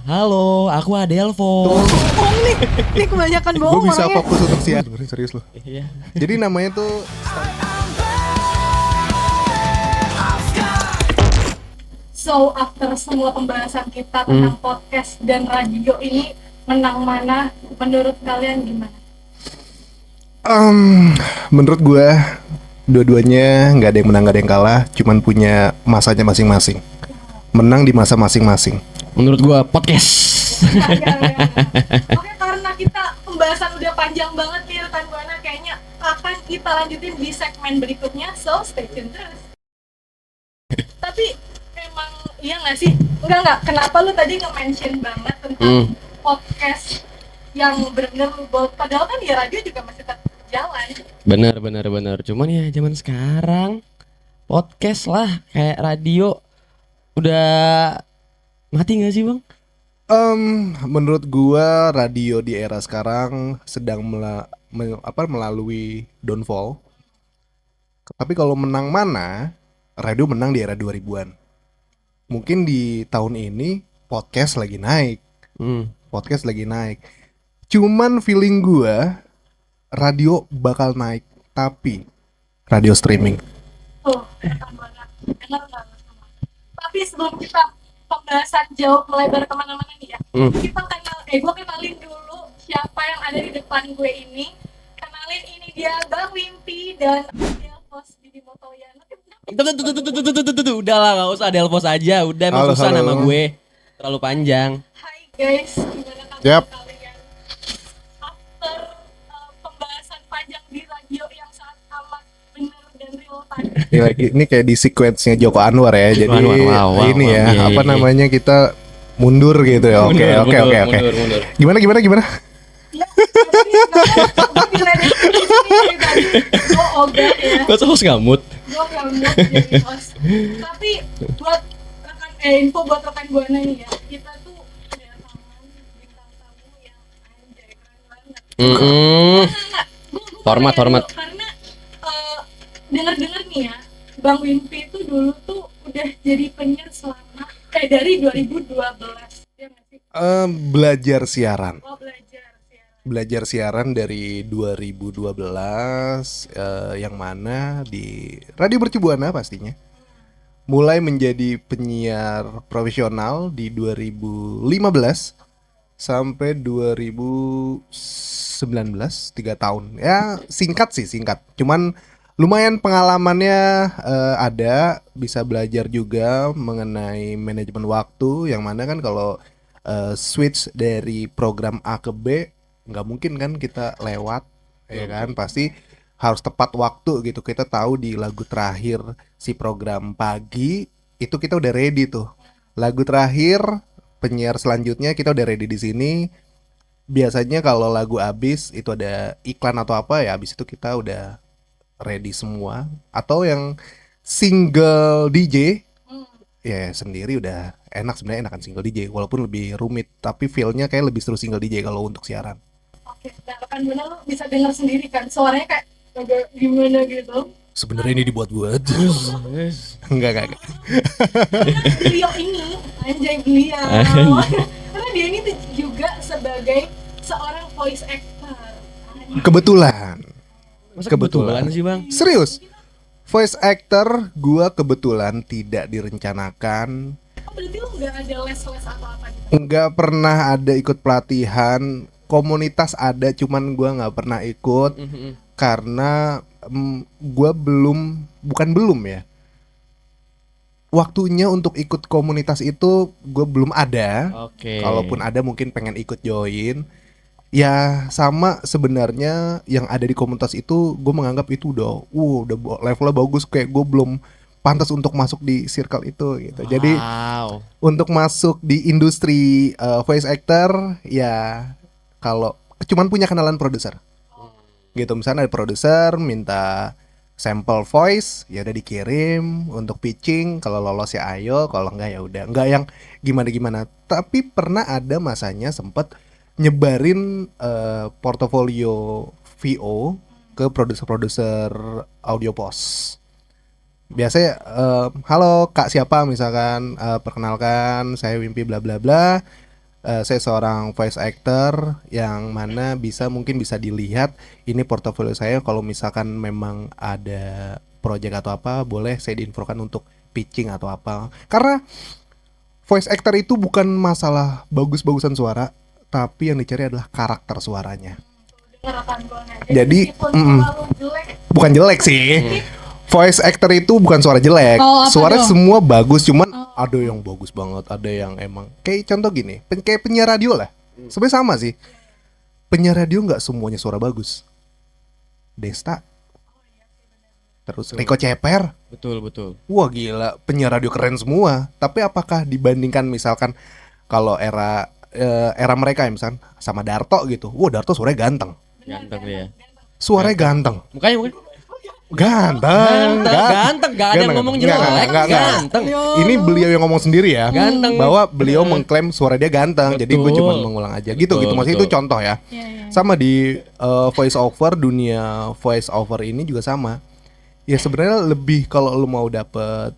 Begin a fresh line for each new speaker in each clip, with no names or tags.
Halo, aku Adelvo.
Bohong nih, ini kebanyakan bohong
Gue bisa
orangnya.
fokus untuk siar. Serius loh.
Iya.
Jadi namanya tuh
So after semua pembahasan kita tentang podcast dan radio ini, menang mana menurut kalian gimana?
menurut gue dua-duanya nggak ada yang menang, nggak ada yang kalah, cuman punya masanya masing-masing. Menang di masa masing-masing.
Menurut gua podcast.
Oke, karena kita pembahasan udah panjang banget nih rekan Buana, kayaknya akan kita lanjutin di segmen berikutnya, so stay tune terus. Tapi emang iya nggak sih? Enggak, kenapa lu tadi nge-mention banget tentang podcast yang bener buat, padahal kan di radio juga masih tetap jalan.
Benar. Cuman ya zaman sekarang podcast lah kayak radio udah mati nggak sih bang?
Menurut gue radio di era sekarang sedang melalui downfall. Tapi kalau menang mana, radio menang di era 2000-an. Mungkin di tahun ini podcast lagi naik. Podcast lagi naik. Cuman feeling gue radio bakal naik, tapi radio streaming.
Tuh, rekan Buana, dengar nggak sama? Tapi sebelum kita pembahasan jauh melebar kemana-mana nih ya, kita gue kenalin dulu siapa yang ada di depan gue ini. Kenalin, ini dia Bang Wimpi dan Delfos Didi Motoyana.
Tuh, udah lah nggak usah Adelvo aja, udah emang
Halo,
susah
halo.
nama gue terlalu panjang.
Hai guys, gimana kabar
Yap.
kalian? After pembahasan panjang di radio yang sangat amat benar dan real time.
Ini kayak di sequence-nya Joko Anwar ya.
Joko
Jadi
Anwar, wow,
ini ya,
iya.
apa namanya, kita mundur gitu ya. Oke.
Mundur.
Gimana?
Ya, gue diledek di sini tadi. Gue ogah ya.
Gak usah ngamut.
Gue gak mood jadi host. Tapi buat rekan info buat rekan Buana nih ya, kita tuh kedatangan bintang tamu yang anjay keren banget.
Hormat.
Karena dengar-dengar nih ya, Bang Wimpi itu dulu tuh udah jadi penyiar selama dari 2012 ya nggak sih?
Belajar siaran.
Oh,
Belajar siaran dari 2012, yang mana di Radio Mercu Buana pastinya. Mulai menjadi penyiar profesional di 2015 sampai 2019, 3 tahun. Ya singkat. Cuman lumayan pengalamannya ada, bisa belajar juga mengenai manajemen waktu, yang mana kan kalau switch dari program A ke B nggak mungkin kan kita lewat, ya kan, pasti harus tepat waktu gitu. Kita tahu di lagu terakhir si program pagi itu kita udah ready tuh. Lagu terakhir penyiar selanjutnya kita udah ready di sini. Biasanya kalau lagu habis itu ada iklan atau apa ya, habis itu kita udah ready semua. Atau yang single DJ ya sendiri udah enak, sebenarnya enakan single DJ walaupun lebih rumit, tapi feel-nya kayak lebih seru single DJ kalau untuk siaran.
Oke, nah rekan Buana lu bisa dengar sendiri kan suaranya kayak agak gimana gitu.
Sebenarnya ini dibuat-buat. Enggak.
Karena beliau ini beliau karena dia ini tuh juga sebagai seorang voice actor.
Kebetulan.
Masa kebetulan sih bang?
Serius. Voice actor gua kebetulan tidak direncanakan.
Oh, berarti lu nggak ada les-les atau apa gitu?
Nggak pernah ada ikut pelatihan. Komunitas ada, cuman gua nggak pernah ikut. Karena gua bukan belum ya, waktunya untuk ikut komunitas itu gue belum ada.
Oke.
Kalaupun ada mungkin pengen ikut join. Ya sama sebenarnya yang ada di komunitas itu gue menganggap itu udah levelnya bagus, kayak gue belum pantas untuk masuk di circle itu gitu. Jadi untuk masuk di industri voice actor ya kalau cuman punya kenalan produser. Gitu, misalnya ada produser minta sampel voice, ya udah dikirim untuk pitching, kalau lolos ya ayo, kalau enggak ya udah. Enggak yang gimana-gimana. Tapi pernah ada masanya sempet nyebarin portofolio VO ke produser-produser audio post. Biasanya halo Kak siapa misalkan, perkenalkan saya Wimpi bla bla bla. Saya seorang voice actor yang mana mungkin bisa dilihat ini portofolio saya. Kalau misalkan memang ada project atau apa, boleh saya diinfokan untuk pitching atau apa. Karena voice actor itu bukan masalah bagus-bagusan suara, tapi yang dicari adalah karakter suaranya.
Dengarkan Buana.
Jadi,
meskipun terlalu jelek,
Bukan jelek sih. Voice actor itu bukan suara jelek.
Oh, apa
Suara
dong?
semua bagus, cuman ada yang bagus banget, ada yang emang kayak contoh gini, kayak penyiar radio lah. Sebenarnya sama sih. Penyiar radio nggak semuanya suara bagus. Desta, terus Rico Ceper,
Betul.
wah gila, penyiar radio keren semua. Tapi apakah dibandingkan misalkan kalau era mereka ya, misalkan sama Darto gitu, wah Darto suaranya ganteng,
Ganteng dia.
suaranya ganteng,
Mukanya mungkin
ganteng,
ganteng, gak ada yang ngomong jelek.
Enggak.
Ganteng.
Ini beliau yang ngomong sendiri ya,
Ganteng.
bahwa beliau mengklaim suara dia ganteng. Jadi gue
Betul.
cuma mengulang aja gitu. Maksudnya itu
Betul.
contoh ya.
Iya.
Sama di voice over, dunia voice over ini juga sama. Ya sebenarnya lebih kalau lu mau dapet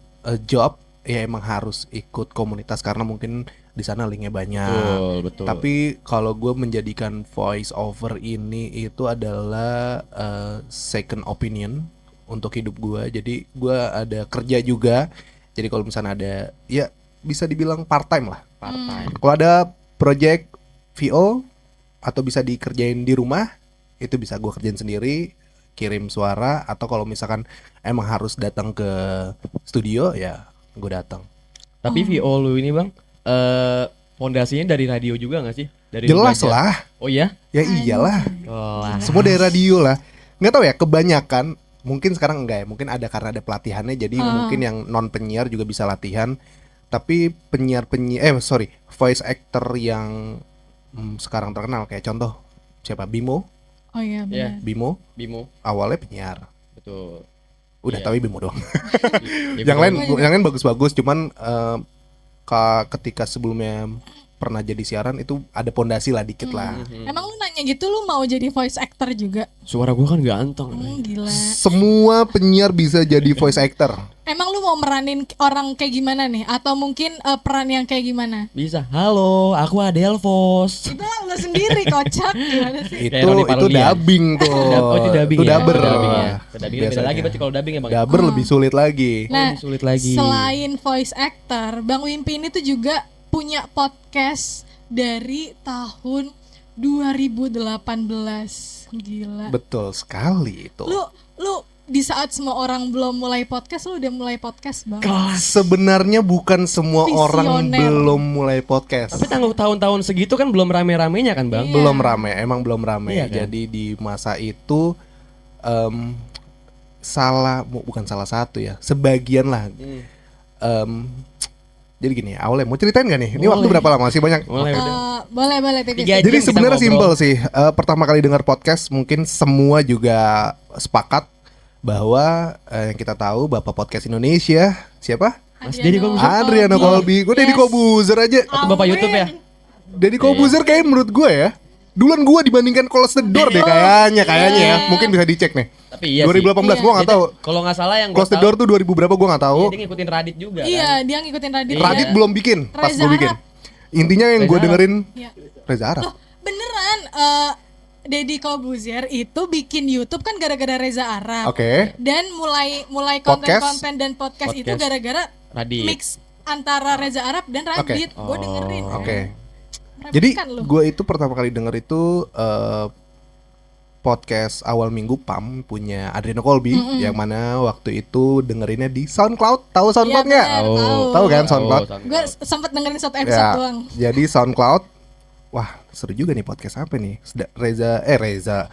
job, ya emang harus ikut komunitas karena mungkin di sana linknya banyak.
Betul.
Tapi kalau gue menjadikan voice over ini itu adalah second opinion untuk hidup gue. Jadi gue ada kerja juga. Jadi kalau misalnya ada, ya bisa dibilang part time lah.
Part-time.
Kalau ada project VO atau bisa dikerjain di rumah, itu bisa gue kerjain sendiri, kirim suara. Atau kalau misalkan emang harus datang ke studio, ya gue datang.
Tapi VO lu ini bang, fondasinya dari radio juga nggak sih? Dari lu
Jelas
belajar?
lah,
Oh iya?
ya iyalah.
Kelas.
Semua dari radio lah. Nggak tahu ya, kebanyakan mungkin sekarang enggak ya, mungkin ada karena ada pelatihannya, jadi mungkin yang non penyiar juga bisa latihan. Tapi voice actor yang sekarang terkenal kayak contoh siapa, Bimo.
Oh iya
Iya.
benar.
Bimo.
Awalnya penyiar,
Betul.
udah
Iya.
tapi Bimo doang.
Bimo.
yang lain bagus-bagus, cuman ketika sebelumnya pernah jadi siaran itu ada pondasi lah dikit lah.
Emang lu nanya gitu lu mau jadi voice actor juga?
Suara gua kan ganteng.
Gila.
Semua penyiar bisa jadi voice actor.
Emang lu mau meranin orang kayak gimana nih? Atau mungkin peran yang kayak gimana?
Bisa. Halo, aku Adelfos.
Itu lu sendiri kocak gimana sih?
Kayak Roni
Itu
Palulian.
dubbing tuh.
Oh itu dubbing
Itu
ya?
dubber.
Dubbing ya. Dubbingnya beda
Biasanya.
lagi berarti kalau dubbing ya bang.
Dubber lebih sulit lagi.
Nah,
lebih sulit lagi.
selain voice actor, Bang Wimpi ini tuh juga punya podcast dari tahun 2018. Gila.
Betul sekali itu.
Lu di saat semua orang belum mulai podcast, lu udah mulai podcast, Bang.
Sebenarnya bukan semua orang
Visioner.
belum mulai podcast.
Tapi tanggung tahun-tahun segitu kan belum rame-ramenya kan bang?
Iya.
Belum rame, emang belum rame.
Iya kan?
Jadi di masa itu bukan salah satu ya, sebagian lah. Jadi gini, awalnya mau ceritain gak nih? Ini
Boleh.
waktu berapa lama sih banyak?
Mulai udah.
Boleh tipis.
3
Jadi
jam kita
sebenarnya
ngobrol.
simpel sih. Pertama kali dengar podcast mungkin semua juga sepakat bahwa yang kita tahu Bapak Podcast Indonesia siapa?
Mas Deddy Kobuzer.
Adriano Kolbi. Gue Deddy
Yes.
Kobuzer aja.
Itu bapak YouTube ya?
Deddy Kobuzer kayak menurut gue ya duluan gue dibandingkan Close the Door deh kayaknya ya. Mungkin bisa dicek nih.
Tapi iya
2018
sih.
gue nggak tahu.
Kalau nggak salah yang
Close the Door tuh 2000 berapa gue nggak tahu.
Dia ngikutin Radit juga
Iya,
kan?
dia ngikutin Radit.
Iya.
Radit belum bikin pas
Reza
gue bikin.
Arab.
Intinya yang gue
Reza
dengerin
Iya.
Reza Arab.
Loh, beneran Deddy Kobuzer itu bikin YouTube kan gara-gara Reza Arab.
Oke.
Dan mulai
Podcast.
konten-konten dan podcast itu
Podcast.
gara-gara
Radit.
mix antara Reza Arab dan Radit. Gue dengerin.
Oke.
Meremehkan
Jadi
lu.
gue itu pertama kali denger itu podcast awal minggu PAM punya Adriano Kolbi yang mana waktu itu dengerinnya di SoundCloud. Tahu SoundCloud
Iya,
nggak?
bener, tahu.
Tahu kan SoundCloud?
Gue sempet dengerin satu episode
Ya,
doang.
jadi SoundCloud. Wah, seru juga nih podcast apa nih? Reza.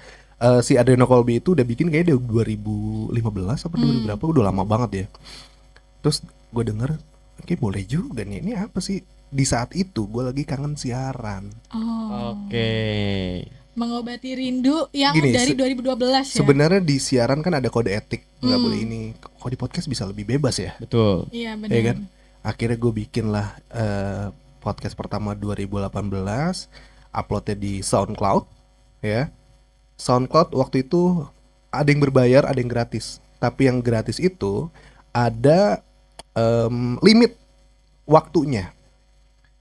Si Adriano Kolbi itu udah bikin kayaknya dari 2015 apa 2000 berapa, udah lama banget ya. Terus gue denger, kayak boleh juga nih. Ini apa sih? Di saat itu gue lagi kangen siaran.
Oh.
Oke.
Mengobati rindu yang
Gini,
dari 2012 ya.
Sebenarnya di siaran kan ada kode etik, nggak boleh ini. Kalau di podcast bisa lebih bebas ya,
Betul.
Iya benar.
ya kan? Akhirnya gue bikin lah podcast pertama 2018, uploadnya di SoundCloud, ya. SoundCloud waktu itu ada yang berbayar, ada yang gratis. Tapi yang gratis itu ada limit waktunya.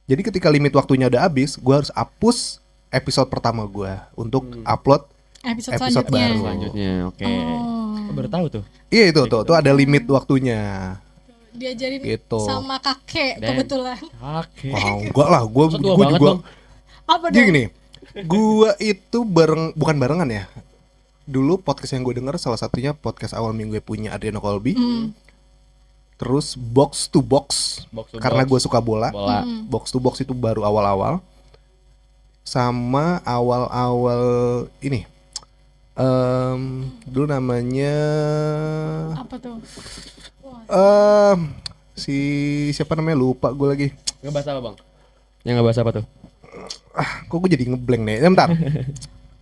Jadi ketika limit waktunya udah habis, gue harus hapus episode pertama gue untuk upload
Episode
episode
selanjutnya.
baru.
Selanjutnya, oke.
Oh.
Baru tahu tuh.
Iya itu tuh ada limit waktunya.
Diajarin
Gitu.
sama kakek
Dan-
kebetulan.
Oke.
Wah, enggak lah, gue
Masa tua banget,
juga.
Bang?
Apa
Jadi
dong?
gini, gue itu bukan barengan ya. Dulu podcast yang gue denger salah satunya podcast awal minggu punya Adriano Colby. Terus Box to Box,
Box to
karena
Box.
gue suka bola.
Bola.
Box to Box itu baru awal-awal. Sama awal-awal ini. Dulu namanya
Apa tuh?
si siapa namanya lupa gue lagi.
Ngebahas apa, Bang? Yang ngebahas apa tuh?
Kok gue jadi ngeblank nih. Bentar.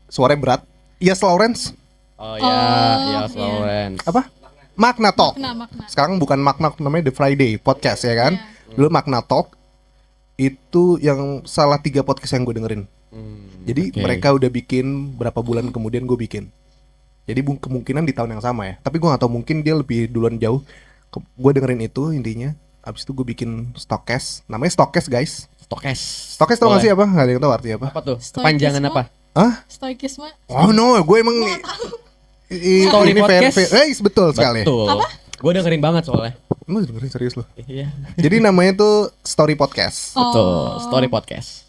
Suaranya berat. Yes Lawrence.
Oh
Oh,
ya,
iya.
Lawrence.
Apa? Magna Talk.
Makna.
Sekarang bukan Magna, namanya The Friday Podcast ya kan.
Iya.
Dulu Magna Talk itu yang salah 3 podcast yang gue dengerin. Jadi
oke.
mereka udah bikin berapa bulan kemudian gue bikin. Jadi kemungkinan di tahun yang sama ya. Tapi gue gak tahu, mungkin dia lebih duluan jauh. Gue dengerin itu intinya. Abis itu gue bikin Stokes. Namanya Stokes guys.
Stokes.
Stokes tau gak
Boleh.
sih apa? Gak ada yang tahu artinya apa.
Apa tuh?
Stoikisme.
Kepanjangan apa?
Hah?
Stoikisme.
Oh no, gue emang
Story
ini
podcast?
betul sekali.
Betul. Gue dengerin banget soalnya.
Lu dengerin serius loh.
Iya.
Jadi namanya tuh Story Podcast.
Betul. Story podcast.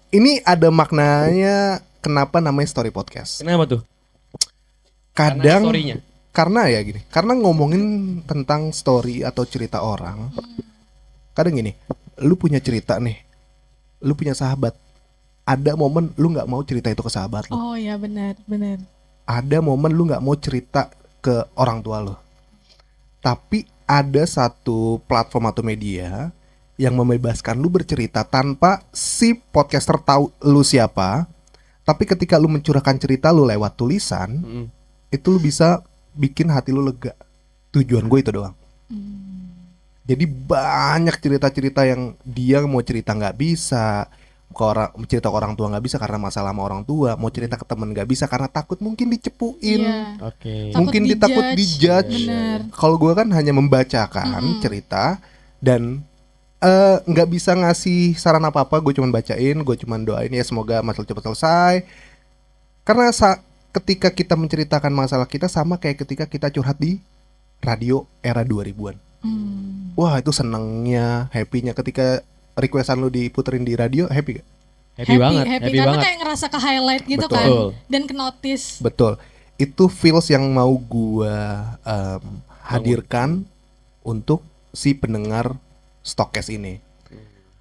Ini ada maknanya kenapa namanya Story Podcast.
Kenapa tuh? Karena
Kadang
story-nya.
karena ya gini, karena ngomongin tentang story atau cerita orang. Kadang gini, lu punya cerita nih, lu punya sahabat. Ada momen lu nggak mau cerita itu ke sahabat lu.
Oh ya benar.
Ada momen lu nggak mau cerita ke orang tua lu. Tapi ada satu platform atau media yang membebaskan lu bercerita tanpa si podcaster tahu lu siapa. Tapi ketika lu mencurahkan cerita lu lewat tulisan, itu lu bisa bikin hati lu lega. Tujuan gue itu doang. Jadi banyak cerita-cerita yang dia mau cerita nggak bisa, cerita ke orang tua nggak bisa karena masalah sama orang tua, mau cerita ke temen nggak bisa karena takut mungkin dicepuin,
Iya.
Oke.
Takut
mungkin
dijudge.
dijudge.
Bener.
Kalau gue kan hanya membacakan cerita dan nggak bisa ngasih saran apa-apa. Gue cuma bacain, gue cuma doain ya semoga masalah cepat selesai. Karena ketika kita menceritakan masalah kita sama kayak ketika kita curhat di radio era 2000-an. Wah itu senengnya, happy-nya ketika requestan lu diputerin di radio, happy gak?
Happy banget.
Happy
Happy
karena
banget.
kayak ngerasa ke highlight gitu
Betul.
kan.
Betul.
Dan ke notice.
Betul. Itu feels yang mau gua hadirkan untuk si pendengar Stokes ini.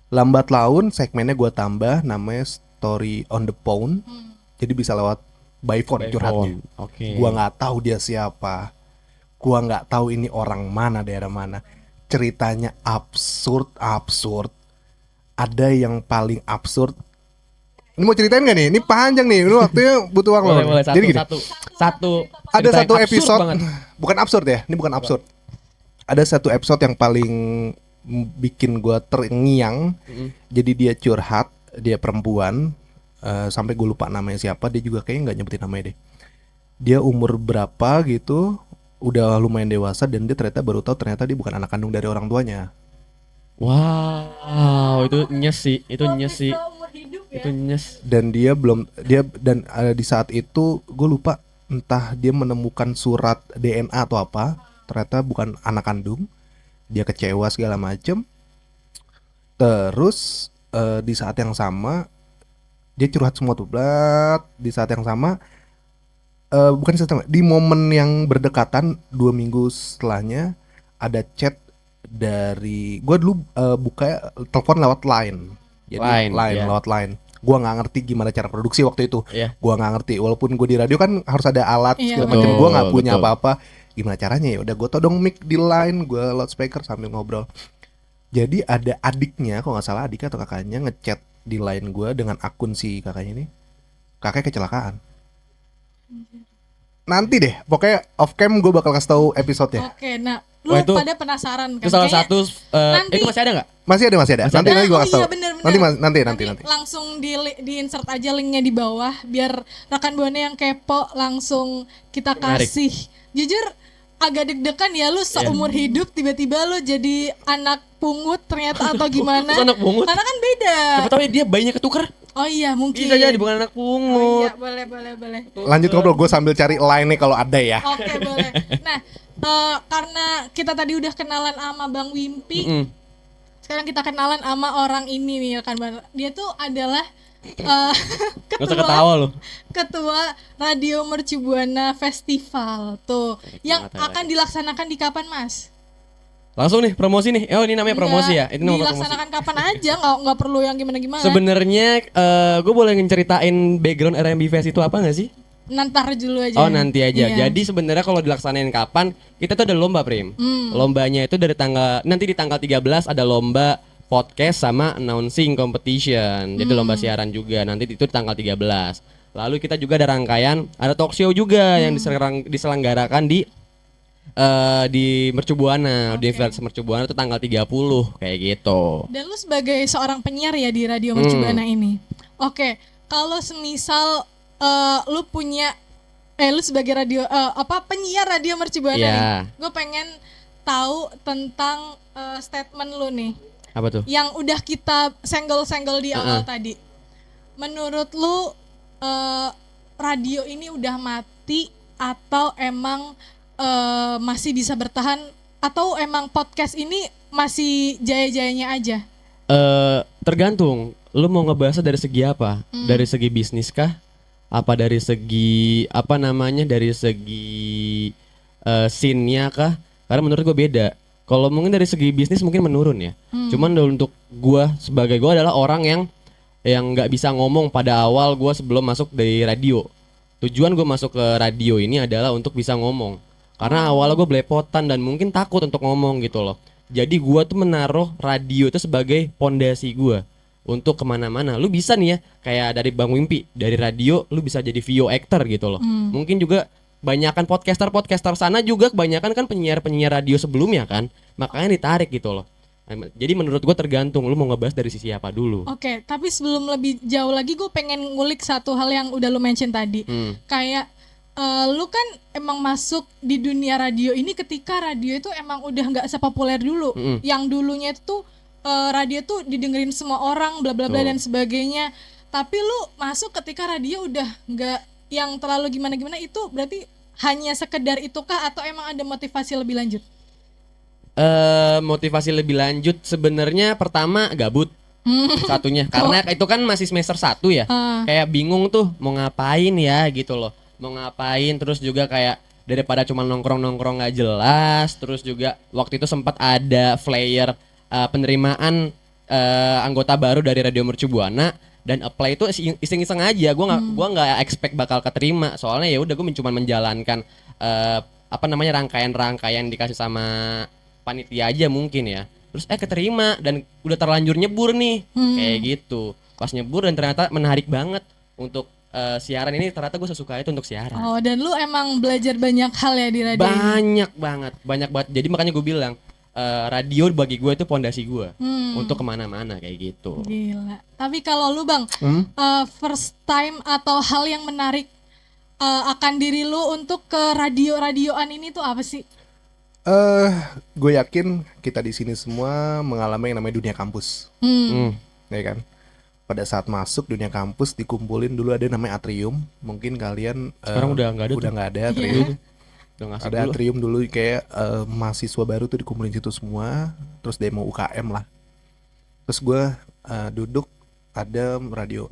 Lambat laun segmennya gua tambah namanya Story on the Phone. Jadi bisa lewat by phone
By
curhatnya.
phone. Oke.
Gua nggak tahu dia siapa. Gua nggak tahu ini orang mana, daerah mana. Ceritanya absurd. Ada yang paling absurd. Ini mau ceritain gak nih? Ini panjang nih. Ini waktunya butuh waktu.
Boleh
Jadi gini,
satu
ada
cerita
satu
yang absurd
episode
banget.
bukan absurd ya. Ini bukan absurd. Ada satu episode yang paling bikin gua terngiang. Jadi dia curhat, dia perempuan, sampai gue lupa namanya siapa. Dia juga kayaknya nggak nyebutin namanya deh. Dia umur berapa gitu, udah lumayan dewasa dan dia ternyata baru tahu ternyata dia bukan anak kandung dari orang tuanya.
Wow, itu nyes sih. Itu nyes sih.
Seumur hidup ya.
Itu nyes.
Dan di saat itu gue lupa entah dia menemukan surat DNA atau apa, ternyata bukan anak kandung. Dia kecewa segala macem. Terus di saat yang sama dia curhat semua tuh blat. Di saat yang sama bukan di saat yang sama, di momen yang berdekatan 2 minggu setelahnya ada chat dari gue dulu buka telepon lewat line. Jadi
Line, iya.
lewat line. Gua nggak ngerti gimana cara produksi waktu itu.
Iya.
Gua nggak ngerti. Walaupun gue di radio kan harus ada alat
Iya,
segala macam. Gua nggak punya
betul.
apa-apa. Gimana caranya ya? Udah gue todong mic di line, gue loudspeaker sambil ngobrol. Jadi ada adiknya, kok nggak salah adiknya atau kakaknya ngechat di line gue dengan akun si kakaknya ini. Kakaknya kecelakaan. Nanti deh, pokoknya off cam gue bakal kasih tahu episode-nya.
Oke, nah lu
Wah, itu-
pada penasaran kan?
Itu salah
Kayaknya
satu
nanti-
itu masih ada nggak?
Masih ada.
Masih
Nanti
ada.
gue
Oh
kasih
iya,
tahu.
bener.
Nanti.
Langsung di insert aja linknya di bawah biar rekan buana yang kepo langsung kita
Menarik.
kasih. Jujur agak deg-degan ya lu seumur hidup tiba-tiba lu jadi anak pungut ternyata atau gimana?
Terus anak pungut?
Karena kan beda.
Siapa tahu ya dia bayinya ketuker.
Oh iya mungkin.
Bisa jadi bukan anak
Oh
pungut.
iya boleh.
Lanjut ngobrol, gue sambil cari line nih kalau ada ya.
Oke boleh. Nah karena kita tadi udah kenalan sama Bang Wimpi,
Mm-mm.
sekarang kita kenalan sama orang ini nih kan. Dia tuh adalah
Gak usah ketawa lo.
ketua Radio Mercu Buana Festival tuh yang
banget,
akan dilaksanakan di kapan Mas?
Langsung nih promosi nih. Oh ini namanya promosi ya. Ini nama promosi.
Dilaksanakan kapan aja, nggak perlu yang gimana-gimana.
Sebenarnya gue boleh ngeceritain background RMB Fest itu apa nggak sih?
Nanti dulu aja.
Oh nanti aja.
Iya.
Jadi sebenarnya kalau dilaksanain kapan, kita tuh ada lomba Prim. Lombanya itu dari nanti di tanggal 13 ada lomba podcast sama announcing competition. Jadi lomba siaran juga. Nanti itu di tanggal 13. Lalu kita juga ada rangkaian, ada talk show juga yang diselenggarakan di Mercu Buana, di Universitas Mercu Buana itu tanggal 30 kayak gitu.
Dan lu sebagai seorang penyiar ya di Radio Mercu Buana ini. Oke, kalau semisal lu sebagai penyiar Radio Mercu Buana
Iya.
nih, gue pengen tahu tentang statement lu nih
Apa tuh?
yang udah kita senggol-senggol di awal tadi. Menurut lu radio ini udah mati atau emang masih bisa bertahan, atau emang podcast ini masih jaya-jayanya aja?
Tergantung lu mau ngebahasnya dari segi apa? Dari segi bisnis kah? Apa dari segi dari segi scene-nya kah? Karena menurut gue beda. Kalau mungkin dari segi bisnis mungkin menurun ya. Cuman untuk gue adalah orang yang nggak bisa ngomong pada awal gue sebelum masuk dari radio. Tujuan gue masuk ke radio ini adalah untuk bisa ngomong. Karena awalnya gue belepotan dan mungkin takut untuk ngomong gitu loh. Jadi gue tuh menaruh radio itu sebagai pondasi gue untuk kemana-mana. Lu bisa nih ya, kayak dari Bang Wimpi, dari radio lu bisa jadi VO actor gitu loh. Mungkin juga banyakan podcaster sana juga kebanyakan kan penyiar radio sebelumnya kan, makanya ditarik gitu loh. Jadi menurut gue tergantung lu mau ngebahas dari sisi apa dulu.
Oke, tapi sebelum lebih jauh lagi gue pengen ngulik satu hal yang udah lu mention tadi. Kayak lu kan emang masuk di dunia radio ini ketika radio itu emang udah nggak sepopuler dulu. Yang dulunya itu radio tuh didengerin semua orang, bla bla bla dan sebagainya. Tapi lu masuk ketika radio udah nggak yang terlalu gimana-gimana, itu berarti hanya sekedar itukah atau emang ada motivasi lebih lanjut?
Motivasi lebih lanjut sebenarnya pertama gabut. Satunya karena itu kan masih semester 1 ya. Kayak bingung tuh mau ngapain ya gitu loh. Mau ngapain, terus juga kayak daripada cuma nongkrong-nongkrong nggak jelas. Terus juga waktu itu sempat ada flyer penerimaan anggota baru dari Radio Mercu Buana, dan apply itu iseng-iseng aja. Gua nggak expect bakal keterima, soalnya ya udah gue cuma menjalankan rangkaian dikasih sama panitia aja mungkin ya. Terus keterima dan udah terlanjur nyebur nih kayak gitu. Pas nyebur dan ternyata menarik banget untuk siaran ini, ternyata gue sesuka itu untuk siaran.
Oh, dan lu emang belajar banyak hal ya di radio ini?
Banyak banget. Jadi makanya gue bilang radio bagi gue itu pondasi gue untuk kemana-mana kayak gitu.
Gila. Tapi kalau lu Bang, first time atau hal yang menarik akan diri lu untuk ke radioan ini tuh apa sih?
Gue yakin kita di sini semua mengalami yang namanya dunia kampus, ya kan? Pada saat masuk dunia kampus dikumpulin dulu ada namanya atrium. Mungkin kalian
Sekarang udah nggak ada
atrium.
Ada
Ada atrium dulu kayak mahasiswa baru tuh dikumpulin situ semua. Terus demo UKM lah. Terus gue duduk, ada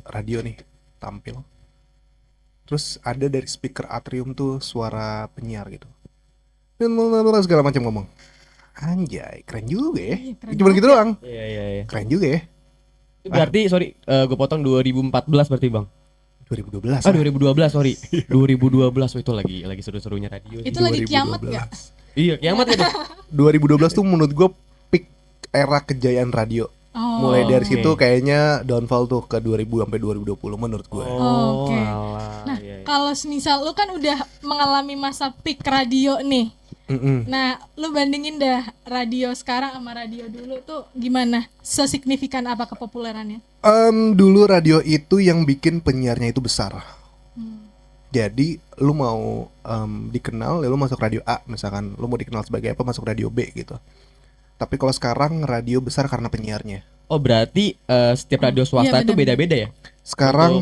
radio nih tampil. Terus ada dari speaker atrium tuh suara penyiar gitu, segala macam ngomong. Anjay, keren juga ya. Cuma gitu doang.
Iya.
Keren juga ya.
Itu berarti gue potong 2014 berarti Bang.
2012.
2012 sorry. 2012 itu lagi seru-serunya radio.
Itu lagi kiamat gak?
Iya, kiamat itu.
2012 tuh menurut gue peak era kejayaan radio. Mulai dari situ kayaknya downfall tuh ke 2000 sampai 2020 menurut gue.
Oke. Nah, kalau semisal lu kan udah mengalami masa peak radio nih. Nah, lu bandingin dah radio sekarang sama radio dulu tuh gimana? Sesignifikan apa kepopulerannya?
Dulu radio itu yang bikin penyiarnya itu besar. Jadi lu mau dikenal, ya lu masuk radio A misalkan. Lu mau dikenal sebagai apa, masuk radio B gitu. Tapi kalau sekarang radio besar karena penyiarnya.
Oh berarti setiap radio swasta
Iya,
itu
benar-benar.
beda-beda ya?
Sekarang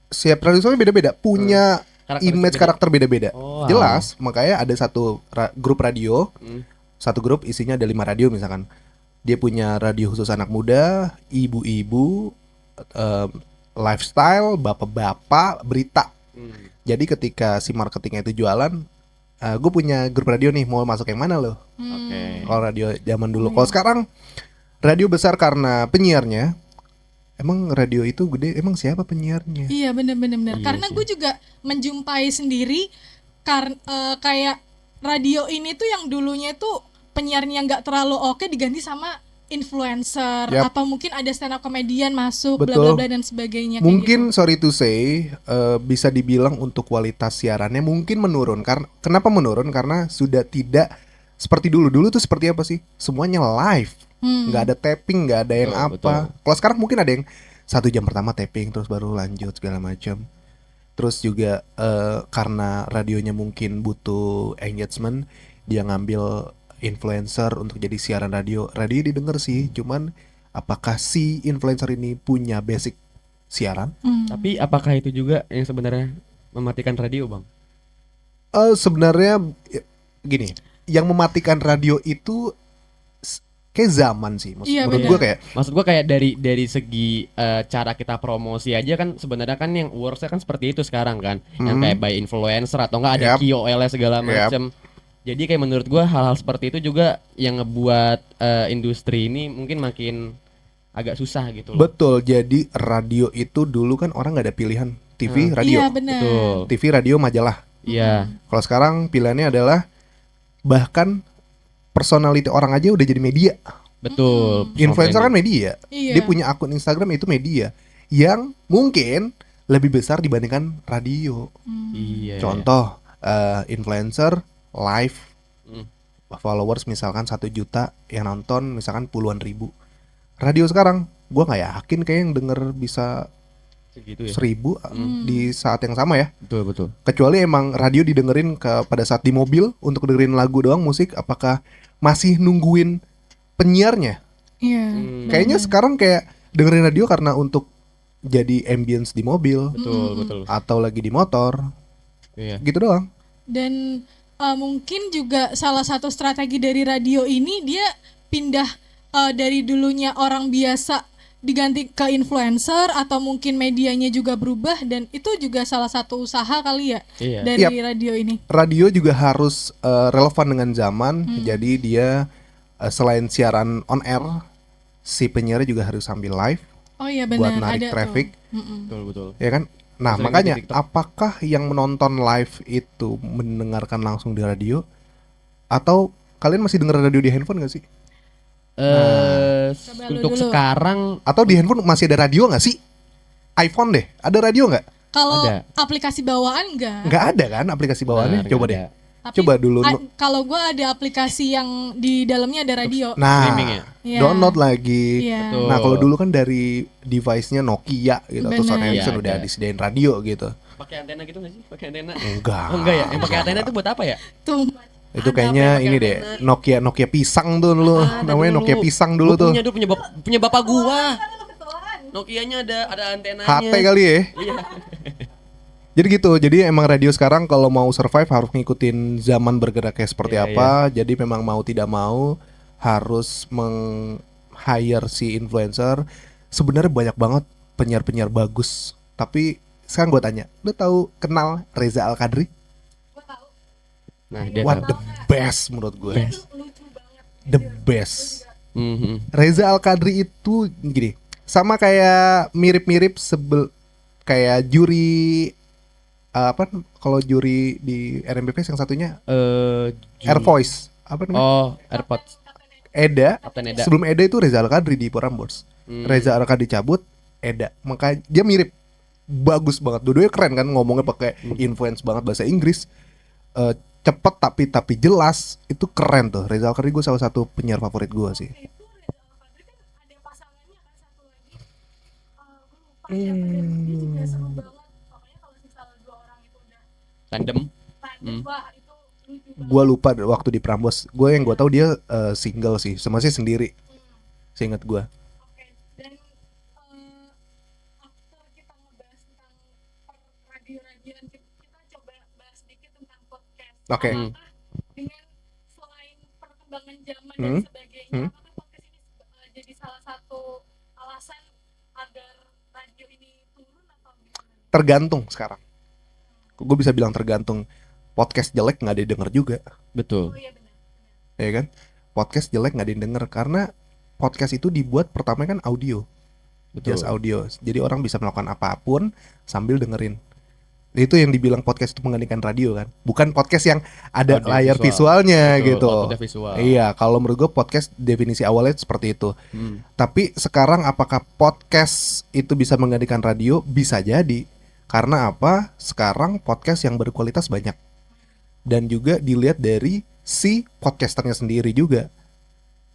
siap radio soalnya beda-beda, punya
Karakteristik
image
beda.
karakter beda-beda.
Oh,
Jelas, makanya ada satu grup radio,
Hmm.
satu grup isinya ada 5 radio misalkan. Dia punya radio khusus anak muda, ibu-ibu, em, lifestyle, bapak-bapak, berita.
Hmm.
Jadi ketika si marketingnya itu jualan, gue punya grup radio nih, mau masuk yang mana lo?
Oke.
Kalau radio zaman dulu. Kalau sekarang radio besar karena penyiarnya. Emang radio itu gede, emang siapa penyiarnya?
Iya benar-benar.
Iya
Karena
sih.
gue juga menjumpai sendiri kayak radio ini tuh yang dulunya tuh penyiarnya nggak terlalu oke diganti sama influencer
Yap.
atau mungkin ada stand up comedian masuk bla
Betul.
bla bla dan sebagainya. kayak
Mungkin
gitu.
sorry to say, bisa dibilang untuk kualitas siarannya mungkin menurun. Karena kenapa menurun? Karena sudah tidak seperti dulu. Dulu tuh seperti apa sih? Semuanya live, nggak ada tapping, nggak ada yang
Betul,
apa.
betul.
Kalau sekarang mungkin ada yang 1 jam pertama tapping, terus baru lanjut segala macam. Terus juga karena radionya mungkin butuh engagement, dia ngambil influencer untuk jadi siaran radio. Radio didengar sih, cuman apakah si influencer ini punya basic siaran?
Tapi apakah itu juga yang sebenarnya mematikan radio, Bang?
Sebenarnya gini, yang mematikan radio itu kayak zaman sih.
Iya,
Menurut
benar.
gue kayak
Maksud gua kayak dari segi cara kita promosi aja kan sebenarnya kan yang worksnya kan seperti itu sekarang kan, yang kayak by influencer atau enggak ada
Yap.
KOL segala
Yap.
macam. Jadi kayak menurut gua hal-hal seperti itu juga yang ngebuat industri ini mungkin makin agak susah gitu loh.
betul. Jadi radio itu dulu kan orang nggak ada pilihan, TV, radio,
Iya benar.
Betul.
TV, radio, majalah.
Iya.
Kalau sekarang pilihannya adalah bahkan personality orang aja udah jadi media.
Betul.
Influencer kan
Personal
media.
Iya.
Dia punya akun Instagram itu media yang mungkin lebih besar dibandingkan radio.
branding. Iya.
Contoh influencer live
Hmm.
followers misalkan 1 juta, yang nonton misalkan puluhan ribu. Radio sekarang gua nggak yakin kayak yang denger bisa
Segitu ya.
1000 di saat yang sama ya.
Betul, betul.
Kecuali emang radio didengerin pada saat di mobil untuk dengerin lagu doang, musik, apakah masih nungguin penyiarnya?
Iya.
Kayaknya sekarang kayak dengerin radio karena untuk jadi ambience di mobil
Betul, betul.
atau lagi di motor,
Iya.
gitu doang.
Dan mungkin juga salah satu strategi dari radio ini dia pindah dari dulunya orang biasa diganti ke influencer atau mungkin medianya juga berubah dan itu juga salah satu usaha kali ya
Iya.
dari
Yap.
radio ini.
Radio juga harus relevan dengan zaman, jadi dia selain siaran on air, si penyiar juga harus sambil live
Oh iya
buat
benar
narik
ada
traffic,
tuh. Mm-mm.
Betul, betul.
ya kan? Nah,
Sering
makanya
di TikTok.
apakah yang menonton live itu mendengarkan langsung di radio atau kalian masih denger radio di handphone gak sih?
Coba lu
Untuk
dulu.
sekarang
Atau di handphone masih ada radio gak sih? iPhone deh, ada radio nggak?
Kalau
Ada.
aplikasi bawaan enggak.
Nggak ada kan aplikasi bawaannya?
Benar,
Coba
nggak
deh.
ada.
Tapi
Coba dulu.
kalau gua ada aplikasi yang di dalamnya ada radio.
Nah,
streaming ya?
Iya.
download lagi.
Iya.
Betul.
Nah, kalau dulu kan dari device-nya Nokia gitu atau
Benar.
Sony Ericsson
Iya,
udah
ada.
disediain radio gitu.
Pakai antena gitu nggak sih? Pakai antena?
Enggak.
Oh enggak ya? Yang pakai antena itu buat apa ya?
Tuh.
Itu
Ada
kayaknya
apa yang
ini
pakai
deh,
antena?
Nokia pisang tuh dulu.
Ada
Namanya
dulu.
Nokia pisang dulu
Gua
tuh.
Punya dulu punya bapak gua. Nokianya ada antenanya.
HT kali ya.
Iya.
Jadi gitu. Jadi emang radio sekarang kalau mau survive harus ngikutin zaman bergerak kayak seperti
Iya,
apa. Jadi memang mau tidak mau harus hire si influencer. Sebenarnya banyak banget penyiar-penyiar bagus. Tapi sekarang gue tanya, lu tahu kenal Reza Al-Qadri?
Nah, dia
What
tahu.
the best menurut gue. The best.
Mhm.
Reza Al-Qadri itu gini, sama kayak mirip-mirip kayak juri apa kalau juri di RMBP yang satunya Air Voice apa namanya?
Oh, AirPods.
Eda.
Kapten Eda.
Sebelum Eda itu Reza Al-Qadri di Prambors. Reza Al-Qadri cabut, Eda. Makanya dia mirip. Bagus banget. Dua-duanya keren kan ngomongnya pakai influence banget bahasa Inggris. Cepet tapi jelas. Itu keren tuh. Reza Al-Qadri gue salah satu penyiar favorit gue sih.
Ada pasangannya kan satu lagi. Gue lupa siapa ya. Dia juga seru banget. Pokoknya kalau misalnya dua orang itu
Tandem.
Tandem, wah itu lucu banget.
Gua lupa waktu di Prambors. Gue yang gue tahu dia single sih, masih sendiri. Seingat gua.
Oke, dan after kita ngebahas tentang radio-radioan, kita coba bahas sedikit tentang podcast.
Oke.
Apakah dengan selain perkembangan zaman dan
Hmm.
sebagainya, apakah podcast ini jadi salah satu alasan agar radio ini turun atau gimana?
Tergantung sekarang. Gue bisa bilang tergantung. Podcast jelek nggak ada yang denger juga,
Betul.
Oh iya benar.
ya kan? Podcast jelek nggak ada yang denger karena podcast itu dibuat pertama kan audio,
Betul.
just audio. Jadi orang bisa melakukan apapun sambil dengerin. Itu yang dibilang podcast itu menggantikan radio kan, bukan podcast yang ada
Audio
layar
visual.
visualnya
Betul,
gitu.
outputnya visual.
Iya, kalau menurut gue podcast definisi awalnya seperti itu. Tapi sekarang apakah podcast itu bisa menggantikan radio? Bisa jadi. Karena apa? Sekarang podcast yang berkualitas banyak. Dan juga dilihat dari si podcasternya sendiri juga.